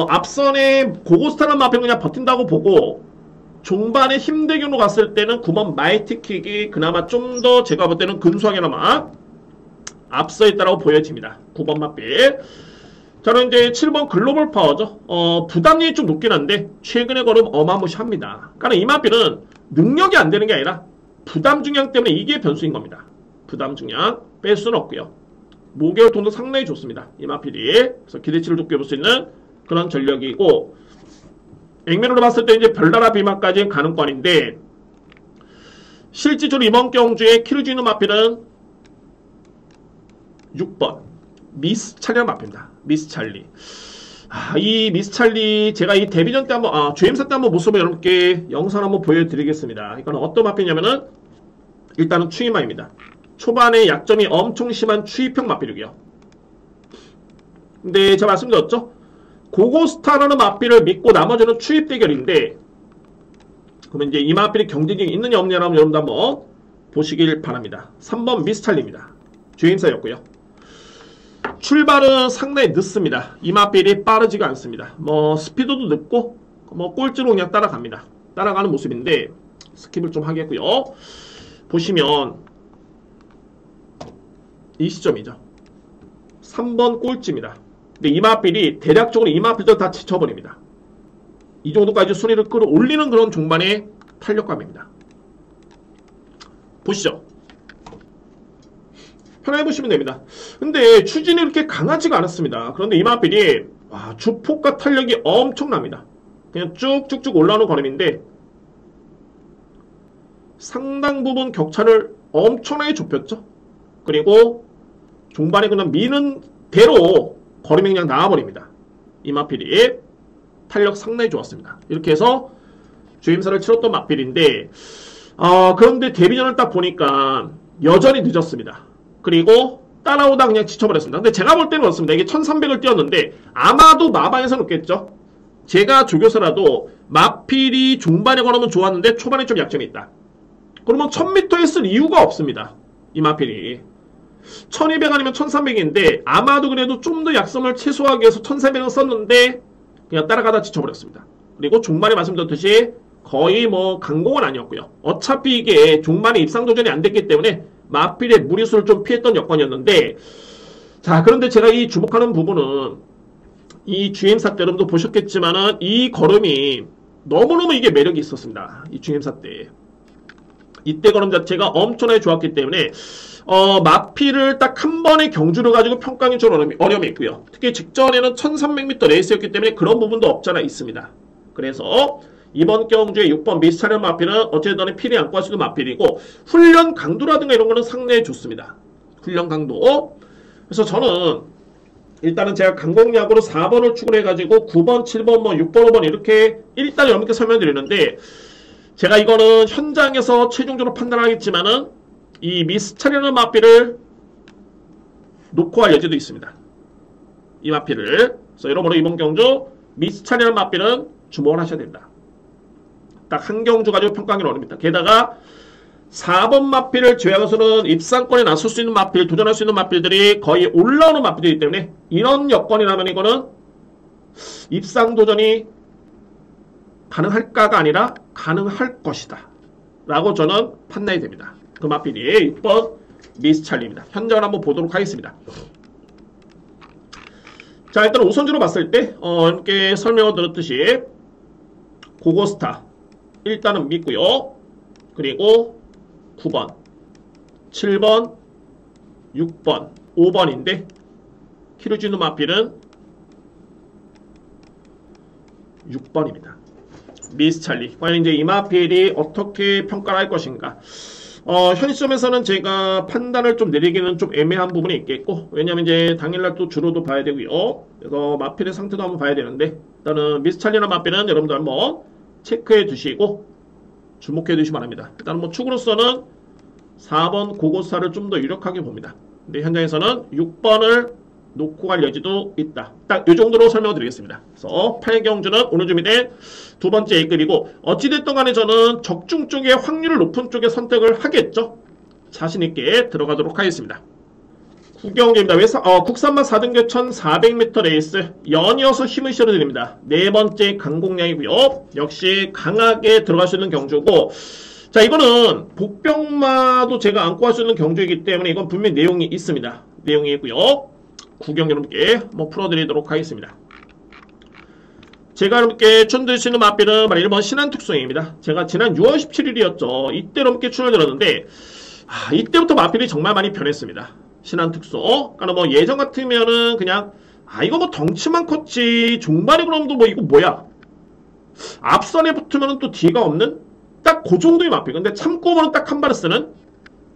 앞선에 고고스타라는 마필은 그냥 버틴다고 보고 종반에 힘대경으로 갔을 때는 9번 마이티킥이 그나마 좀 더 제가 볼 때는 근소하게나마 앞서 있다라고 보여집니다. 9번 마필. 저는 이제 7번 글로벌 파워죠. 부담률이 좀 높긴 한데 최근의 걸음 어마무시합니다. 그러니까 이 마필은 능력이 안 되는 게 아니라 부담 중량 때문에 이게 변수인 겁니다. 부담 중량 뺄 수는 없고요. 목요일 돈도 상당히 좋습니다. 이 마필이. 그래서 기대치를 높게 볼 수 있는 그런 전력이고, 액면으로 봤을 때 이제 별나라 비마까지 가능권인데, 실질적으로 이번 경주에 키를 쥐는 마필은 6번 미스 찰리라는 마필입니다. 미스 찰리. 이 미스 찰리 제가 이 데뷔전 때 한번 주행사 때 한번 모습을 여러분께 영상 한번 보여드리겠습니다. 이거는 어떤 마필이냐면은 일단은 추임마입니다. 초반에 약점이 엄청 심한 추입형 마필이고요. 근데 제가 말씀드렸죠? 고고스타라는 마필을 믿고 나머지는 추입 대결인데, 그러면 이제 이 마필이 경쟁력이 있느냐 없느냐라면 여러분도 한번 보시길 바랍니다. 3번 미스찰리입니다. 주행사였고요. 출발은 상당히 늦습니다. 이 마필이 빠르지가 않습니다. 스피드도 늦고 꼴찌로 그냥 따라갑니다. 따라가는 모습인데 스킵을 좀 하겠고요. 보시면 이 시점이죠. 3번 꼴찌입니다. 근데 이 마필이 대략적으로 이 마필도 다 지쳐버립니다. 이 정도까지 순위를 끌어올리는 그런 종반의 탄력감입니다. 보시죠. 편하게 보시면 됩니다. 근데 추진이 이렇게 강하지가 않았습니다. 그런데 이 마필이 주폭과 탄력이 엄청납니다. 그냥 쭉쭉쭉 올라오는 걸음인데 상당 부분 격차를 엄청나게 좁혔죠. 그리고 종반에 그냥 미는 대로 걸음이 그냥 나와버립니다. 이 마필이 탄력 상당히 좋았습니다. 이렇게 해서 주임사를 치렀던 마필인데 그런데 데뷔전을 딱 보니까 여전히 늦었습니다. 그리고 따라오다 그냥 지쳐버렸습니다. 근데 제가 볼 때는 그렇습니다. 이게 1300을 뛰었는데 아마도 마방에서 놓겠죠. 제가 조교사라도 마필이 중반에 걸으면 좋았는데 초반에 좀 약점이 있다. 그러면 1000m에 쓸 이유가 없습니다. 이 마필이 1200 아니면 1300인데 아마도 그래도 좀 더 약점을 최소화하기 위해서 1300을 썼는데 그냥 따라가다 지쳐버렸습니다. 그리고 종반에 말씀드렸듯이 거의 강공은 아니었고요. 어차피 이게 종반에 입상 도전이 안 됐기 때문에 마필의 무리수를 좀 피했던 여건이었는데, 자, 그런데 제가 이 주목하는 부분은 이 GM사 때 여러분도 보셨겠지만은 이 걸음이 너무너무 이게 매력이 있었습니다. 이 GM사 때. 이때 걸음 자체가 엄청나게 좋았기 때문에 마필을 딱 한 번의 경주를 가지고 평가하기 좀 어려움이 있고요. 특히 직전에는 1300m 레이스였기 때문에 그런 부분도 없잖아 있습니다. 그래서 이번 경주에 6번 미스차련 마필은 어쨌든 필이 안고 할 수 있는 마필이고 훈련 강도라든가 이런 거는 상당히 좋습니다. 훈련 강도. 그래서 저는 일단은 제가 강공약으로 4번을 추구를 해가지고 9번, 7번, 6번, 5번 이렇게 일단 여러분께 설명드리는데 제가 이거는 현장에서 최종적으로 판단하겠지만은 이 미스차련의 마필을 놓고 할 여지도 있습니다. 이 마필을. 그래서 여러분은 이번 경주 미스차련의 마필은 주목을 하셔야 된다. 딱 한 경주 가지고 평가하기는 어렵니다. 게다가 4번 마필을 제외하고서는 입상권에 나설 수 있는 마필, 도전할 수 있는 마필들이 거의 올라오는 마필이기 때문에 이런 여건이라면 이거는 입상 도전이 가능할까가 아니라 가능할 것이다 라고 저는 판단이 됩니다. 그 마필이 6번 미스찰리입니다. 현장을 한번 보도록 하겠습니다. 자, 일단 우선주로 봤을 때 이렇게 설명을 드렸듯이 고고스타 일단은 믿고요. 그리고 9번, 7번, 6번, 5번인데 키르지누 마필은 6번입니다. 미스찰리. 과연 이제 이 마필이 어떻게 평가를 할 것인가. 현 시점에서는 제가 판단을 좀 내리기는 좀 애매한 부분이 있겠고, 왜냐면 이제 당일날 또 주로도 봐야 되고요. 그래서 마필의 상태도 한번 봐야 되는데, 일단은 미스찰리나 마필은 여러분들 한번 체크해 두시고 주목해 두시기 바랍니다. 일단 축으로서는 4번 고고사를 좀 더 유력하게 봅니다. 근데 현장에서는 6번을 놓고 갈 여지도 있다. 딱 이 정도로 설명드리겠습니다. 그래서 8경주는 오늘 준비된 두 번째 A급이고 어찌됐든 간에 저는 적중 쪽에 확률 높은 쪽에 선택을 하겠죠. 자신있게 들어가도록 하겠습니다. 구경제입니다. 국산만 4등급 1400m 레이스 연이어서 힘을 실어드립니다. 네 번째 강공량이고요. 역시 강하게 들어갈 수 있는 경주고, 자, 이거는 복병마도 제가 안고 할 수 있는 경주이기 때문에 이건 분명히 내용이 있습니다. 내용이 있고요. 구경 여러분께 한번 풀어드리도록 하겠습니다. 제가 여러분께 추천드리는 마필은 바로 1번 신한특송입니다. 제가 지난 6월 17일이었죠. 이때 여러분께 추천드렸는데 이때부터 마필이 정말 많이 변했습니다. 신한특송. 그러니까 뭐 예전 같으면은 그냥 이거 뭐 덩치만 컸지 종반에 그럼도 뭐 이거 뭐야 앞선에 붙으면은 또 뒤가 없는 딱 그 정도의 마필. 근데 참고 보면 딱 한 발을 쓰는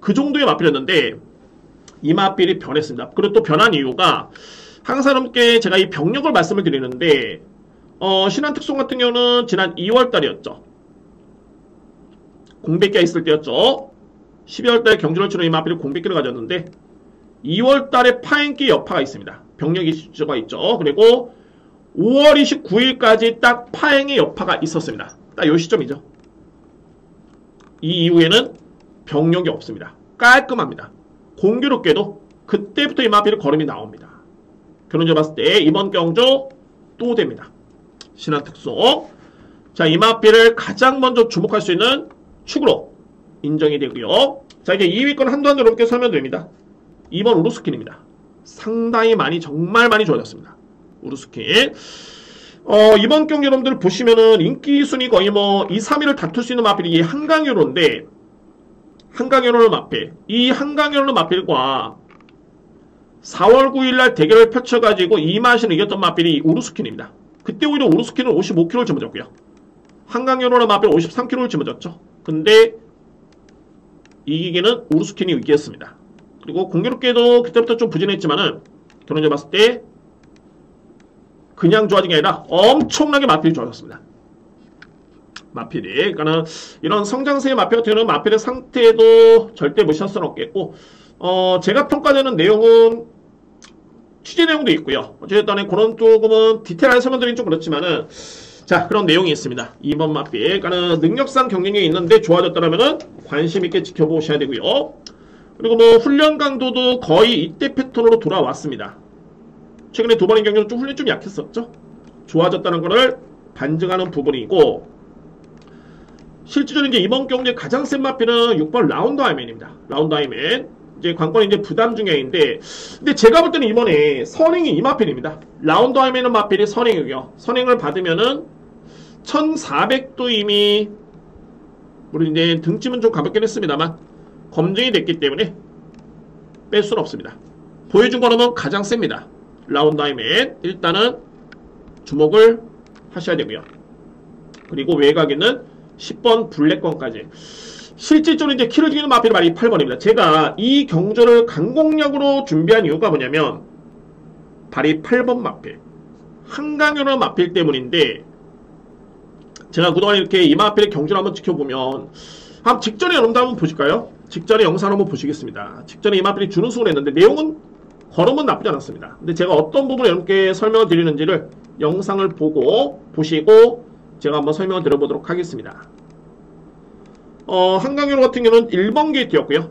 그 정도의 마필이었는데 이 마필이 변했습니다. 그리고 또 변한 이유가 항상 여러분께 제가 이 병력을 말씀을 드리는데 신한특송 같은 경우는 지난 2월달이었죠. 공백기가 있을 때였죠. 12월달에 경주를 치러 이 마필이 공백기를 가졌는데 2월달에 파행기 여파가 있습니다. 병력이 수가 있죠. 그리고 5월 29일까지 딱 파행의 여파가 있었습니다. 딱 요 시점이죠. 이 이후에는 병력이 없습니다. 깔끔합니다. 공교롭게도 그때부터 이 마필의 걸음이 나옵니다. 결론적으로 봤을 때 이번 경주 또 됩니다. 신한특송. 자, 이 마필을 가장 먼저 주목할 수 있는 축으로 인정이 되고요. 자, 이제 2위권 한두한 여러분께 설명드립니다. 2번 우루스킨입니다. 상당히 많이 정말 많이 좋아졌습니다. 우루스킨. 이번 경기 여러분들 보시면은 인기 순위 거의 뭐 2, 3위를 다툴 수 있는 마필이 이 한강유로인데 한강유로는 마필. 이 한강유로는 마필과 4월 9일날 대결을 펼쳐가지고 이 맛을 이겼던 마필이 우루스킨입니다. 그때 오히려 우루스킨은 55kg를 짊어졌고요. 한강유로는 마필 53kg를 짊어졌죠. 근데 이기기는 우루스킨이 이겼습니다. 그리고 공교롭게도 그때부터 좀 부진했지만은 결론적으로 봤을 때 그냥 좋아진 게 아니라 엄청나게 마필이 좋아졌습니다. 마필이. 그러니까는 이런 성장세의 마필 같은 경우는 마필의 상태도 절대 무시할 수는 없겠고, 제가 평가되는 내용은 취재 내용도 있고요. 어쨌든 그런 조금은 디테일하게 설명드리긴 좀 그렇지만은, 자, 그런 내용이 있습니다. 2번 마필. 그러니까는 능력상 경쟁력이 있는데 좋아졌다라면은 관심있게 지켜보셔야 되고요. 그리고 뭐 훈련 강도도 거의 이때 패턴으로 돌아왔습니다. 최근에 두 번의 경기는 좀 훈련이 좀 약했었죠. 좋아졌다는 것을 반증하는 부분이고, 실질적으로 이제 이번 경기의 가장 센 마필은 6번 라운드 하이맨입니다. 라운드 하이맨. 이제 관건이 이제 부담 중량인데, 근데 제가 볼 때는 이번에 선행이 이 마필입니다. 라운드 하이맨은 마필이 선행이고요. 선행을 받으면은 1400도 이미, 물론 이제 등짐은 좀 가볍긴 했습니다만, 검증이 됐기 때문에 뺄 수는 없습니다. 보여준 거는 가장 셉니다. 라운드 하이맨. 일단은 주목을 하셔야 되고요. 그리고 외곽에는 10번 블랙건까지. 실질적으로 이제 키를 죽이는 마필이 바로 이 8번입니다. 제가 이 경주를 강공략으로 준비한 이유가 뭐냐면 바로 이 8번 마필. 한강유로 마필 때문인데, 제가 그동안 이렇게 이 마필의 경주를 한번 지켜보면, 직전에 여러분들 한번 보실까요? 직전에 영상 한번 보시겠습니다. 직전에 이 마필이 준우승을 했는데 내용은 걸음은 나쁘지 않았습니다. 근데 제가 어떤 부분을 여러분께 설명을 드리는지를 영상을 보시고 제가 한번 설명을 드려보도록 하겠습니다. 한강유로 같은 경우는 1번 게이트였고요.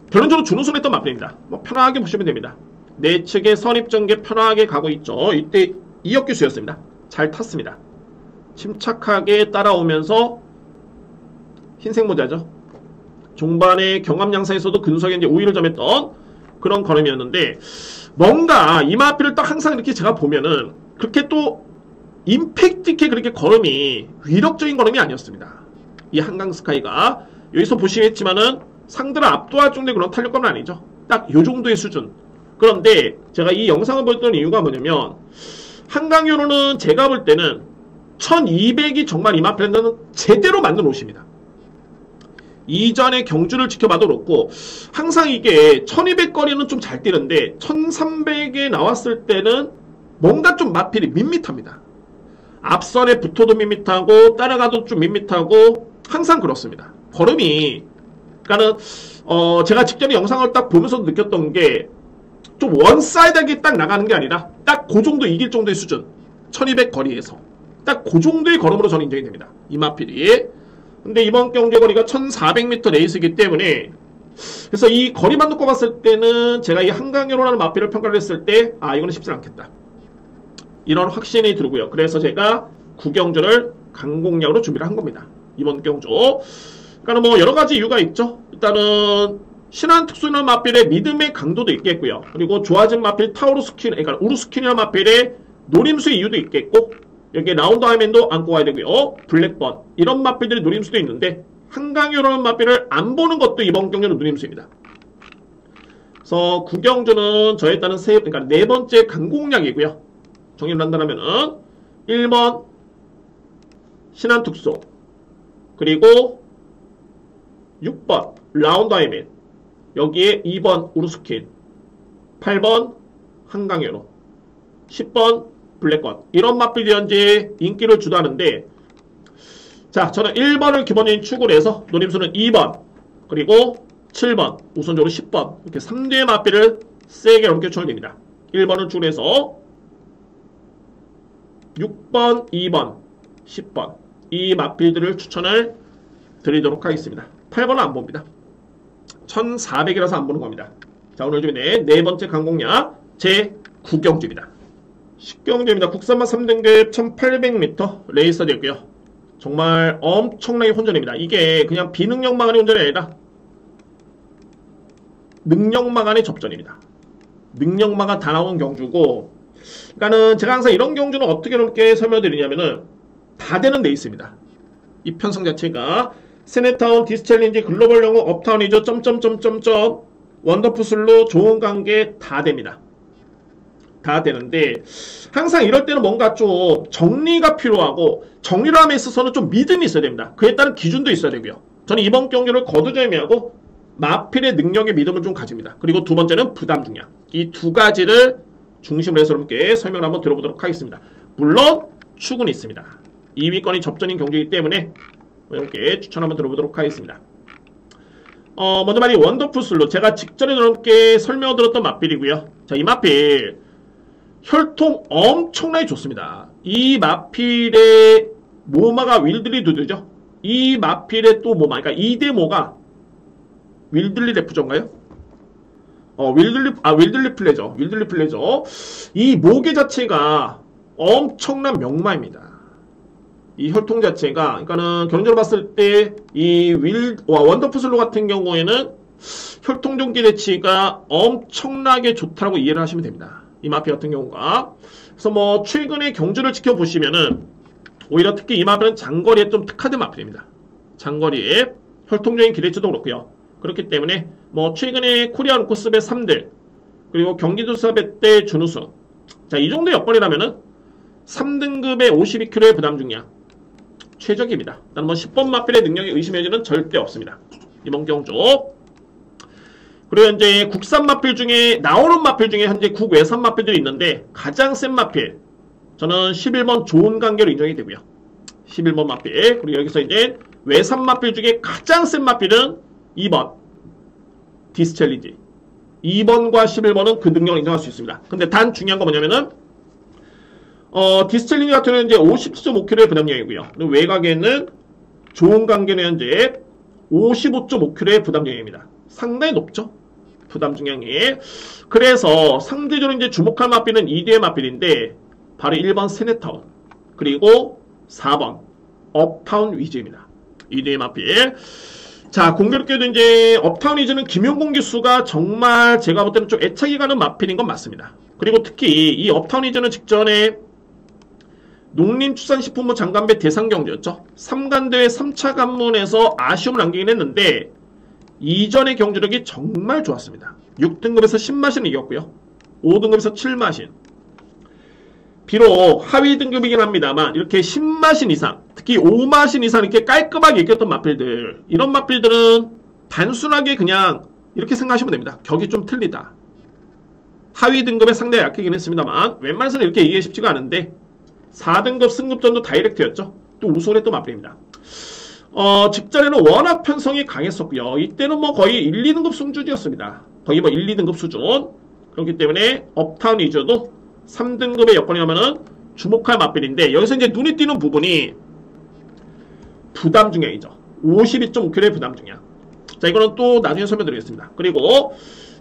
결론적으로 준우승을 했던 마필입니다. 뭐 편하게 보시면 됩니다. 내 측의 선입전개 편하게 가고 있죠. 이때 이역기수였습니다. 잘 탔습니다. 침착하게 따라오면서 흰색 모자죠. 종반의 경합 양상에서도 근소하게 이제 우위를 점했던 그런 걸음이었는데, 뭔가 이 마필을 딱 항상 이렇게 제가 보면은 그렇게 또 임팩트 있게 그렇게 걸음이 위력적인 걸음이 아니었습니다. 이 한강 스카이가 여기서 보시겠지만은 상대를 압도할 정도의 그런 탄력감은 아니죠. 딱 요 정도의 수준. 그런데 제가 이 영상을 보였던 이유가 뭐냐면, 한강유로는 제가 볼 때는 1200이 정말 이 마필에는 제대로 만든 옷입니다. 이전에 경주를 지켜봐도 그렇고 항상 이게 1200거리는 좀 잘 뛰는데 1300에 나왔을 때는 뭔가 좀 마필이 밋밋합니다. 앞선에 붙어도 밋밋하고 따라가도 좀 밋밋하고 항상 그렇습니다. 걸음이, 그러니까는 제가 직전에 영상을 딱 보면서 느꼈던 게 좀 원사이드하게 딱 나가는 게 아니라 딱 그 정도 이길 정도의 수준. 1200 거리에서 딱 그 정도의 걸음으로 저는 인정이 됩니다. 이 마필이. 근데 이번 경주의 거리가 1400m 레이스이기 때문에 그래서 이 거리만 놓고 봤을 때는 제가 이 한강여로라는 마필을 평가를 했을 때 이거는 쉽지 않겠다. 이런 확신이 들고요. 그래서 제가 구경주를 강공략으로 준비를 한 겁니다. 이번 경주. 그러니까 뭐 여러 가지 이유가 있죠. 일단은 신한특수는 마필의 믿음의 강도도 있겠고요. 그리고 좋아진 마필 타우루스킨, 그러니까 우루스킨이라는 마필의 노림수의 이유도 있겠고, 여기에 라운드 하이맨도 안고 가야 되고요. 블랙번 이런 마필들이 노림수도 있는데 한강여로라는 마필을 안 보는 것도 이번 경주는 노림수입니다. 그래서 구경주는 저에 따른 그러니까 네 번째 강공략이고요. 정리를 한다면은 1번 신한특수, 그리고 6번 라운드 하이맨, 여기에 2번 우루스킨, 8번 한강여로, 10번 블랙건, 이런 마필이 현재 인기를 주도하는데, 자, 저는 1번을 기본적인 축으로 해서 노림수는 2번 그리고 7번 우선적으로 10번 이렇게 3대의 마필을 세게 넘겨 추천을 드립니다. 1번을 축으로 해서 6번, 2번, 10번 이 마필들을 추천을 드리도록 하겠습니다. 8번은 안 봅니다. 1400이라서 안 보는 겁니다. 자, 오늘 중에 네 번째 강공략 제 9경주입니다. 10경주입니다. 국산만 3등급 1800m 레이서 되고요. 정말 엄청나게 혼전입니다. 이게 그냥 비능력만간의 혼전이 아니라 능력만간의 접전입니다. 능력만간 다 나온 경주고, 그러니까는 제가 항상 이런 경주는 어떻게 이렇게 설명드리냐면은 다 되는 레이스입니다. 이 편성 자체가 세네타운, 디스챌린지, 글로벌 영어, 업타운이죠. 점점점점점 원더풀슬로 좋은 관계 다 됩니다. 다 되는데 항상 이럴 때는 뭔가 좀 정리가 필요하고, 정리를 함에 있어서는 좀 믿음이 있어야 됩니다. 그에 따른 기준도 있어야 되고요. 저는 이번 경기를 거두절미하고 마필의 능력에 믿음을 좀 가집니다. 그리고 두 번째는 부담 중량. 이 두 가지를 중심으로 해서 여러분께 설명을 한번 들어보도록 하겠습니다. 물론 축은 있습니다. 2위권이 접전인 경기이기 때문에 여러분께 추천 한번 들어보도록 하겠습니다. 먼저 말이 원더풀 슬로, 제가 직전에 여러분께 설명을 들었던 마필이고요. 자, 이 마필 혈통 엄청나게 좋습니다. 이 마필의 모마가 윌들리 두드죠. 이 마필의 또 모마, 그러니까 2대 모가 윌들리 레프저인가요? 윌들리 플레저. 윌들리 플레저. 이 모계 자체가 엄청난 명마입니다. 이 혈통 자체가, 그러니까는 결론적으로 봤을 때 이 원더풀 슬로 같은 경우에는 혈통 종기 대치가 엄청나게 좋다고 이해를 하시면 됩니다. 이 마필 같은 경우가. 그래서 뭐 최근에 경주를 지켜보시면은 오히려 특히 이 마필은 장거리에 좀 특화된 마필입니다. 장거리에 혈통적인 기대치도 그렇고요. 그렇기 때문에 뭐 최근에 코리아 루코스배 3들, 그리고 경기도사배 때 준우승, 자, 이 정도 여건이라면은 3등급의 52kg의 부담 중량 최적입니다. 일단 뭐 10번 마필의 능력에 의심의 여지는 절대 없습니다. 이번 경주. 그리고 현재 국산 마필 중에, 나오는 마필 중에 현재 국외산 마필들이 있는데 가장 센 마필, 저는 11번 좋은 관계로 인정이 되고요. 11번 마필. 그리고 여기서 이제 외산 마필 중에 가장 센 마필은 2번 디스챌린지. 2번과 11번은 그 능력을 인정할 수 있습니다. 근데 단 중요한 건 뭐냐면은 디스챌린지 같은 경우는 이제 57.5kg의 부담량이고요. 그리고 외곽에는 좋은 관계는 현재 55.5kg의 부담량입니다. 상당히 높죠? 부담 중량이. 그래서 상대적으로 이제 주목할 마필은 2대의 마필인데 바로 1번 세네타운, 그리고 4번 업타운 위즈입니다. 2대의 마필. 자, 공교롭게도 이제 업타운 위즈는 김용공 기수가 정말 제가 볼 때는 좀 애착이 가는 마필인 건 맞습니다. 그리고 특히 이 업타운 위즈는 직전에 농림축산식품부 장관배 대상경주였죠. 3간대회 3차 관문에서 아쉬움을 남기긴 했는데 이전의 경주력이 정말 좋았습니다. 6등급에서 10마신 이겼고요. 5등급에서 7마신. 비록 하위 등급이긴 합니다만 이렇게 10마신 이상, 특히 5마신 이상 이렇게 깔끔하게 이겼던 마필들, 이런 마필들은 단순하게 그냥 이렇게 생각하시면 됩니다. 격이 좀 틀리다. 하위 등급에 상당히 약하긴 했습니다만 웬만해서는 이렇게 이해 쉽지가 않은데 4등급 승급전도 다이렉트였죠. 또 우승을 했던 마필입니다. 직전에는 워낙 편성이 강했었고요. 이때는 뭐 거의 1, 2등급 승주지였습니다. 거의 뭐 1, 2등급 수준. 그렇기 때문에 업타운 이즈도 3등급의 여건이라면은 주목할 맞빌인데, 여기서 이제 눈에 띄는 부분이 부담 중량이죠. 52.5kg의 부담 중량. 자, 이거는 또 나중에 설명드리겠습니다. 그리고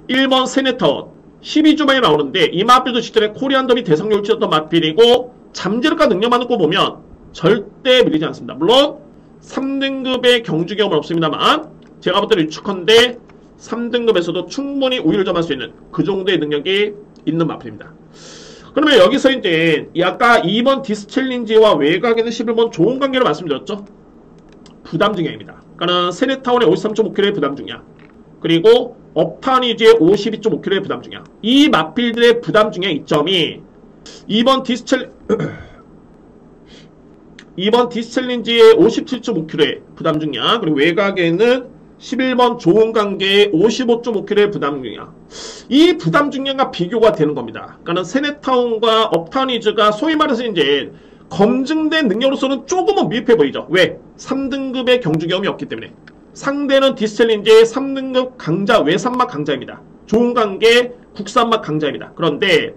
1번 세네타운 12주 만에 나오는데, 이 맞빌도 직전에 코리안 더비 대성력을 치렀던 맞빌이고, 잠재력과 능력만 놓고 보면 절대 밀리지 않습니다. 물론 3등급의 경주 경험은 없습니다만, 제가 볼 때는 유축컨대 3등급에서도 충분히 우위를 점할 수 있는 그 정도의 능력이 있는 맞빌입니다. 그러면 여기서 이제 아까 2번 디스챌린지와 외곽에는 11번 좋은 관계를 말씀드렸죠. 부담 중량입니다. 그러니까 세네타운의 53.5kg의 부담 중량, 그리고 업타운이지의 52.5kg의 부담 중량, 이 맞빌들의 부담 중량 이점이 2번 디스챌린지의 57.5kg의 부담 중량, 그리고 외곽에는 11번 좋은 관계의 55.5kg의 부담 중량, 이 부담 중량과 비교가 되는 겁니다. 그러니까 세네타운과 업타운이즈가 소위 말해서 이제 검증된 능력으로서는 조금은 미흡해 보이죠. 왜? 3등급의 경주 경험이 없기 때문에. 상대는 디스챌린지의 3등급 강자, 외산막 강자입니다. 좋은 관계, 국산막 강자입니다. 그런데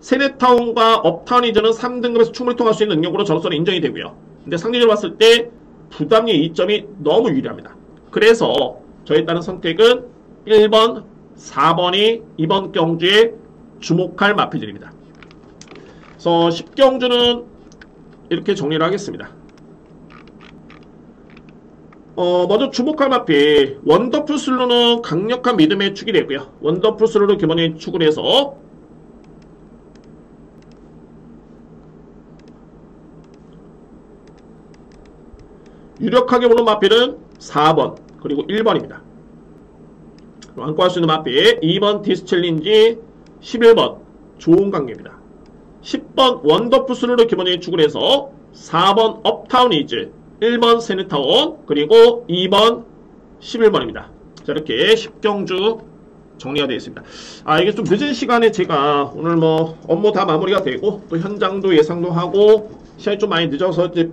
세네타운과 업타운이즈는 3등급에서 충분히 통할 수 있는 능력으로 저로서는 인정이 되고요. 근데 상대적으로 봤을 때 부담의 이점이 너무 유리합니다. 그래서 저에 따른 선택은 1번, 4번이 이번 경주에 주목할 마필들입니다. 그래서 10경주는 이렇게 정리를 하겠습니다. 먼저 주목할 마필, 원더풀 슬로는 강력한 믿음의 축이 되고요. 원더풀 슬로를 기본에 축을 해서 유력하게 보는 마필은 4번 그리고 1번입니다. 안고 할 수 있는 마필 2번 디스챌린지, 11번 좋은 관계입니다. 10번 원더풀 슬로를 기본에 축을 해서 4번 업타운 이즈, 1번 세네타운, 그리고 2번 11번입니다. 자, 이렇게 10경주 정리가 되어 있습니다. 이게 좀 늦은 시간에 제가 오늘 뭐 업무 다 마무리가 되고 또 현장도 예상도 하고 시간이 좀 많이 늦어서 이제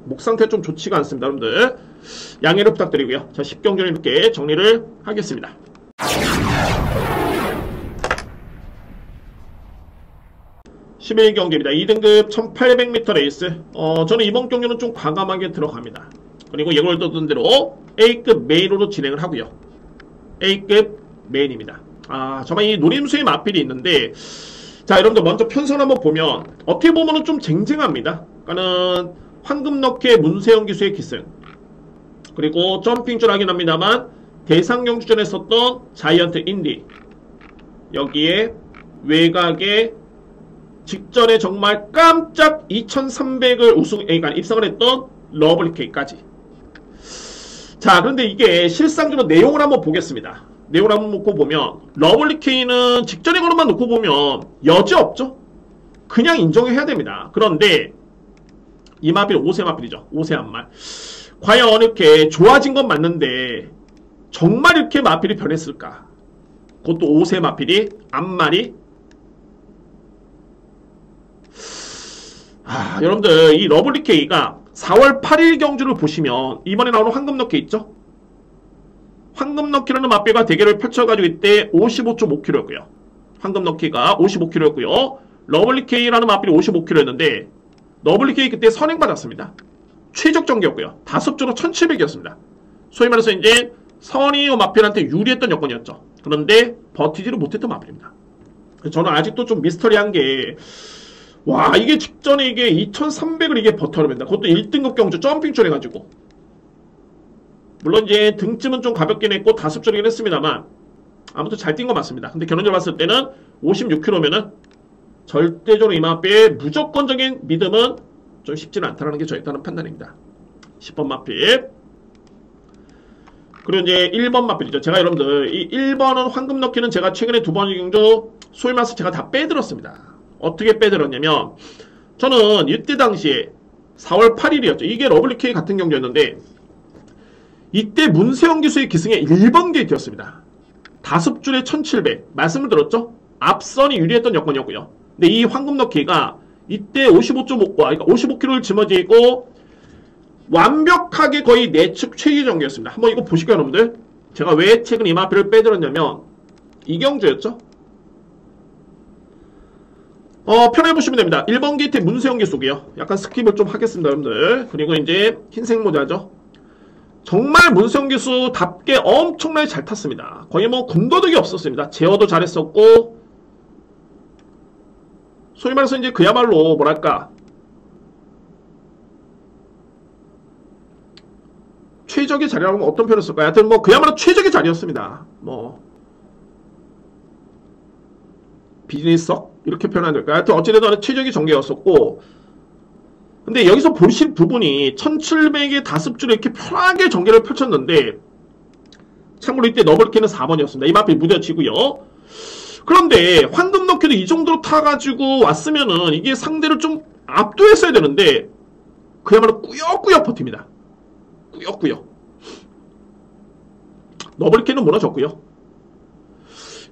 목 상태 좀 좋지가 않습니다. 여러분들 양해를 부탁드리고요. 자, 10경주는 이렇게 정리를 하겠습니다. (11 경기입니다) 2등급 1800m 레이스. 저는 이번 경기는 좀 과감하게 들어갑니다. 그리고 예고를 떴던 대로 A급 메인으로 진행을 하고요. A급 메인입니다. 정말 이 노림수의 마필이 있는데, 자, 여러분들 먼저 편선 한번 보면 어떻게 보면은 좀 쟁쟁합니다. 그러니까는 황금럭키의 문세영 기수의 기승, 그리고 점핑줄 하긴 합니다만 대상경주전에 썼던 자이언트 인디, 여기에 외곽에 직전에 정말 깜짝 2300을 그러니까 입상을 했던 러블리케이까지. 자, 그런데 이게 실상적으로 내용을 한번 보겠습니다. 내용을 한번 놓고 보면 러블리케이는 직전의 걸음만 놓고 보면 여지 없죠. 그냥 인정해야 됩니다. 그런데 이 마필 5세 마필이죠. 5세 한말. 과연 이렇게 좋아진 건 맞는데 정말 이렇게 마필이 변했을까? 그것도 5세 마필이 앞말이. 여러분들 이 러블리케이가 4월 8일 경주를 보시면 이번에 나오는 황금럭키 있죠? 황금럭키라는 마필과 대결을 펼쳐가지고 이때 55.5kg였고요. 황금럭키가 55kg였고요. 러블리케이라는 마필이 55kg였는데 러블리케이 그때 선행받았습니다. 최적 전기였고요. 5조로 1700이었습니다. 소위 말해서 이제 선의어 마필한테 유리했던 여건이었죠. 그런데 버티지를 못했던 마필입니다. 저는 아직도 좀 미스터리한 게, 와, 이게 직전에 이게 2300을 이게 버텨냅니다. 그것도 1등급 경주 점핑줄 해가지고. 물론 이제 등쯤은 좀 가볍긴 했고 다습줄이긴 했습니다만 아무튼 잘 뛴 거 맞습니다. 근데 결론적으로 봤을 때는 56km면은 절대적으로 이 마필의 무조건적인 믿음은 좀 쉽지는 않다는 게 저에 따른 판단입니다. 10번 마필. 그리고 이제 1번 마필이죠. 제가 여러분들 이 1번은 황금럭키는 제가 최근에 2번 경주 소위 말해서 제가 다 빼들었습니다. 어떻게 빼들었냐면, 저는 이때 당시에 4월 8일이었죠. 이게 러블리케이 같은 경주였는데 이때 문세영 기수의 기승에 1번 게이트였습니다. 5줄에 1700. 말씀을 들었죠? 앞선이 유리했던 여건이었고요. 근데 이 황금럭키가 이때 55.5, 그러니까 55km를 짊어지고 완벽하게 거의 내측 최기 전개였습니다. 한번 이거 보실까요, 여러분들? 제가 왜 최근 이 마필을 빼들었냐면 이 경주였죠? 편하게 보시면 됩니다. 1번 게이트 문세영 기수고요. 약간 스킵을 좀 하겠습니다, 여러분들. 그리고 이제 흰색 모자죠. 정말 문세영 기수답게 엄청나게 잘 탔습니다. 거의 뭐 군더더기 없었습니다. 제어도 잘했었고, 소위 말해서 이제 그야말로 뭐랄까, 최적의 자리라고 하면 어떤 표현을 쓸까요? 하여튼 뭐 그야말로 최적의 자리였습니다. 뭐 비즈니스석? 이렇게 표현하면 될까요? 하여튼 어찌되든 최적의 전개였었고, 근데 여기서 보실 부분이 1700의 다습줄에 이렇게 편하게 전개를 펼쳤는데, 참고로 이때 너블키는 4번이었습니다. 이 마필 무뎌지고요. 그런데 황금 넣기도 이 정도로 타가지고 왔으면은 이게 상대를 좀 압도했어야 되는데, 그야말로 꾸역꾸역 버팁니다. 꾸역꾸역. 너블키는 무너졌고요.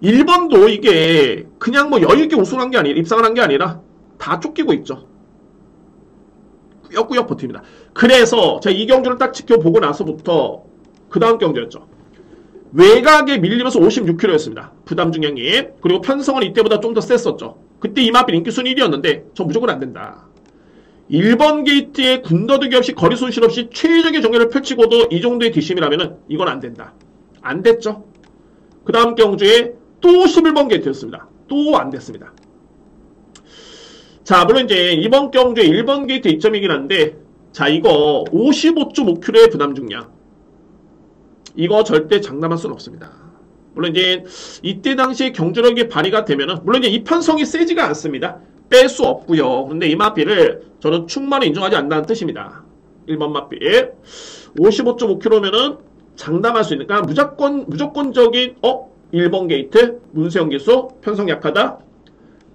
1번도 이게 그냥 뭐 여유있게 우승한 게 아니라, 입상을 한 게 아니라 다 쫓기고 있죠. 꾸역꾸역 버팁니다. 그래서 제가 이 경주를 딱 지켜보고 나서부터 그 다음 경주였죠. 외곽에 밀리면서 56km였습니다. 부담 중량이. 그리고 편성은 이때보다 좀 더 셌었죠. 그때 이마필 인기순위 1위였는데 저 무조건 안된다. 1번 게이트에 군더더기 없이 거리 손실 없이 최적의 전개를 펼치고도 이 정도의 뒷심이라면은 이건 안된다. 안됐죠. 그 다음 경주에 또 11번 게이트였습니다. 또 안됐습니다. 자, 물론 이제 이번 경주에 1번 게이트 2점이긴 한데, 자, 이거 55.5km의 부담 중량. 이거 절대 장담할 수는 없습니다. 물론 이제 이때 당시에 경주력이 발휘가 되면은, 물론 이제 이 편성이 세지가 않습니다. 뺄 수 없고요. 근데 이 마필을 저는 충만히 인정하지 않는다는 뜻입니다. 1번 마필 55.5km면은 장담할 수 있는, 그러니까 무조건적인 1번 게이트 문세영 기수 편성 약하다,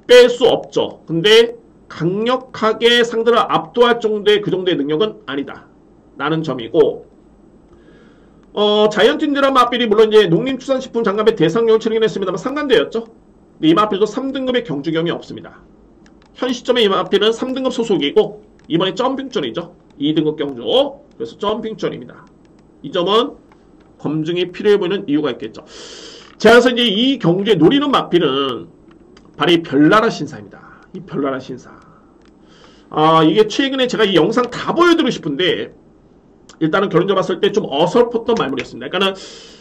뺄 수 없죠. 근데 강력하게 상대를 압도할 정도의 그 정도의 능력은 아니다 라는 점이고, 자이언트인드라 마필이 물론 이제 농림축산식품 장갑의 대상용을 치르긴 했습니다만 상관대였죠. 이 마필도 3등급의 경주 경험이 없습니다. 현 시점에 이 마필은 3등급 소속이고 이번에 점핑전이죠. 2등급 경주. 그래서 점핑전입니다. 이 점은 검증이 필요해 보이는 이유가 있겠죠. 자, 그래서 이제 이 경주에 노리는 마필은 바로 이 별나라 신사입니다. 이 별나라 신사. 이게 최근에 제가 이 영상 다 보여드리고 싶은데, 일단은 결론적으로 봤을 때 좀 어설펐던 말물이었습니다. 그러니까는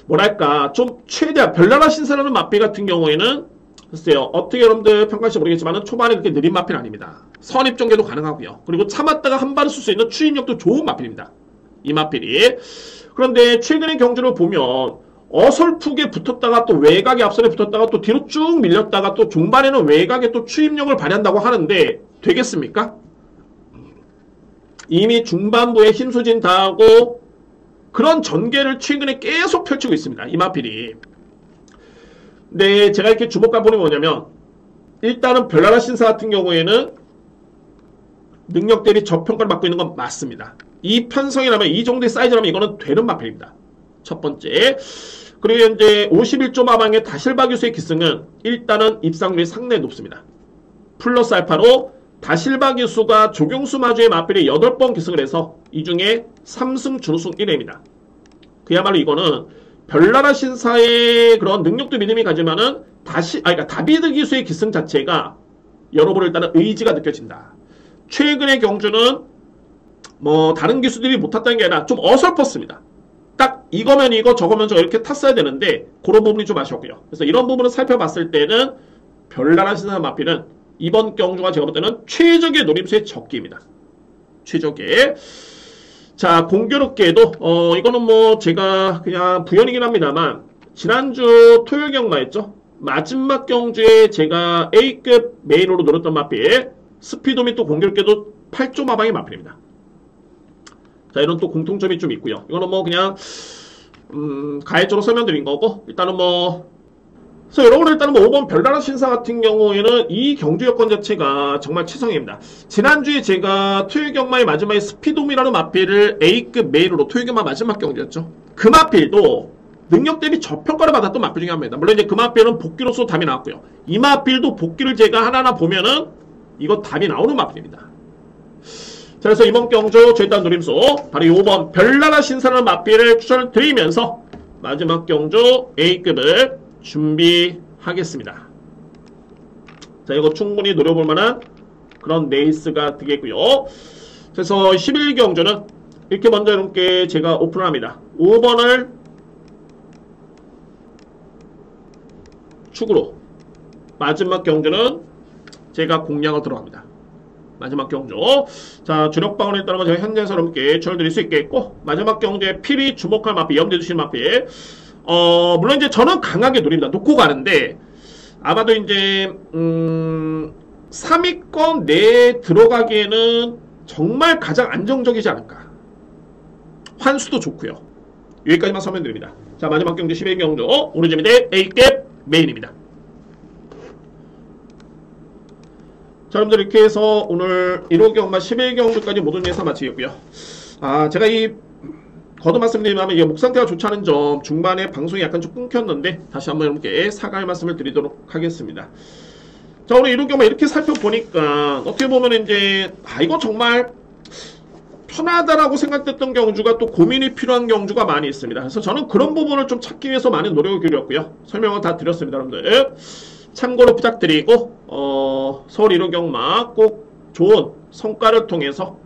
뭐랄까 좀 최대한 별나라 신사라는 마필 같은 경우에는 글쎄요, 어떻게 여러분들 평가하실지 모르겠지만 초반에 그렇게 느린 마필 아닙니다. 선입 전개도 가능하고요. 그리고 참았다가 한 발을 쓸 수 있는 추진력도 좋은 마필입니다. 이 마필이. 그런데 최근의 경주를 보면 어설프게 붙었다가 또 외곽에 앞선에 붙었다가 또 뒤로 쭉 밀렸다가 또 중반에는 외곽에 또 추임력을 발휘한다고 하는데 되겠습니까? 이미 중반부에 힘수진 다하고 그런 전개를 최근에 계속 펼치고 있습니다. 이 마필이. 근데 제가 이렇게 주목해 보는 게 뭐냐면, 일단은 별나라 신사 같은 경우에는 능력 대비 저평가를 받고 있는 건 맞습니다. 이 편성이라면, 이 정도의 사이즈라면 이거는 되는 마필입니다. 첫 번째. 그리고 이제 51조 마방의 다실바 교수의 기승은 일단은 입상률이 상당히 높습니다. 플러스 알파로 다실바 기수가 조경수 마주의 마필에 8번 기승을 해서 이 중에 3승 준우승 1회입니다. 그야말로 이거는 별나라 신사의 그런 능력도 믿음이 가지만은 그러니까 다비드 기수의 기승 자체가 여러분 일단은 의지가 느껴진다. 최근의 경주는 뭐 다른 기수들이 못 탔다는 게 아니라 좀 어설펐습니다. 딱 이거면 이거 저거면 저거 이렇게 탔어야 되는데 그런 부분이 좀 아쉬웠고요. 그래서 이런 부분을 살펴봤을 때는 별나라 신사 마필은 이번 경주가 제가 볼 때는 최적의 노림수의 적기입니다. 최적의. 자, 공교롭게도 이거는 뭐 제가 그냥 부연이긴 합니다만 지난주 토요일 경마였죠. 마지막 경주에 제가 A급 메인으로 노렸던 마필 스피도 및 또 공교롭게도 8조 마방의 마필입니다. 자, 이런 또 공통점이 좀 있고요. 이거는 뭐 그냥 가해적으로 설명드린 거고, 일단은 뭐 그래서 여러분 일단은 뭐 5번 별나라 신사 같은 경우에는 이 경주 여건 자체가 정말 최상입니다. 지난주에 제가 토요일 경마의 마지막에 스피돔이라는 마필을 A급 메인으로 토요일 경마 마지막 경주였죠. 그 마필도 능력 대비 저평가를 받았던 마필 중에 한 명입니다. 물론 이제 그 마필은 복귀로서 답이 나왔고요. 이 마필도 복귀를 제가 하나하나 보면은 이거 답이 나오는 마필입니다. 자, 그래서 이번 경주 저일단 노림수 바로 5번 별나라 신사라는 마필을 추천을 드리면서 마지막 경주 A급을 준비하겠습니다. 자, 이거 충분히 노려볼 만한 그런 레이스가 되겠고요. 그래서 11경주는 이렇게 먼저 이렇게 제가 오픈을 합니다. 5번을 축으로, 마지막 경주는 제가 공략을 들어갑니다. 마지막 경주. 자, 주력 방언에 따른 건 제가 현재에서 여러분께 전해드릴 수 있겠고, 마지막 경주에 필히 주목할 마피, 염두에 두실 마피. 물론 이제 저는 강하게 노립니다. 놓고 가는데, 아마도 이제, 3위권 내에 들어가기에는 정말 가장 안정적이지 않을까. 환수도 좋고요. 여기까지만 설명드립니다. 자, 마지막 경주 11경주, 오늘 재미대 A급 메인입니다. 자, 여러분들 이렇게 해서 오늘 1호 경마 11경주까지 모든 예상 마치겠고요. 제가 거듭 말씀드리면 이게 목 상태가 좋지 않은 점, 중반에 방송이 약간 좀 끊겼는데 다시 한번 여러분께 사과의 말씀을 드리도록 하겠습니다. 자, 오늘 1호 경마 이렇게 살펴보니까 어떻게 보면 이제 이거 정말 편하다라고 생각됐던 경주가 또 고민이 필요한 경주가 많이 있습니다. 그래서 저는 그런 부분을 좀 찾기 위해서 많은 노력을 기울였고요. 설명을 다 드렸습니다, 여러분들. 참고로 부탁드리고, 서울 1호 경마 꼭 좋은 성과를 통해서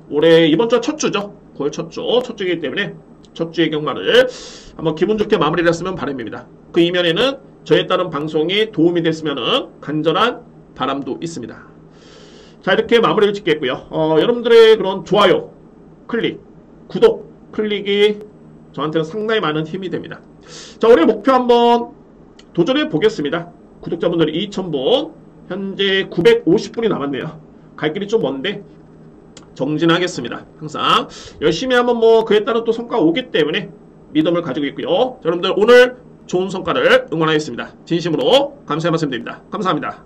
올해 이번 주가 첫 주죠. 9월 첫 주이기 때문에 첫 주의 경마를 한번 기분 좋게 마무리를 했으면 바람입니다. 그 이면에는 저에 따른 방송이 도움이 됐으면 간절한 바람도 있습니다. 자, 이렇게 마무리를 짓겠고요. 여러분들의 그런 좋아요, 클릭, 구독, 클릭이 저한테는 상당히 많은 힘이 됩니다. 자, 올해 목표 한번 도전해 보겠습니다. 구독자분들이 2,000분, 현재 950분이 남았네요. 갈 길이 좀 먼데 정진하겠습니다. 항상 열심히 하면 그에 따른 또 성과가 오기 때문에 믿음을 가지고 있고요. 자, 여러분들 오늘 좋은 성과를 응원하겠습니다. 진심으로 감사의 말씀드립니다. 감사합니다.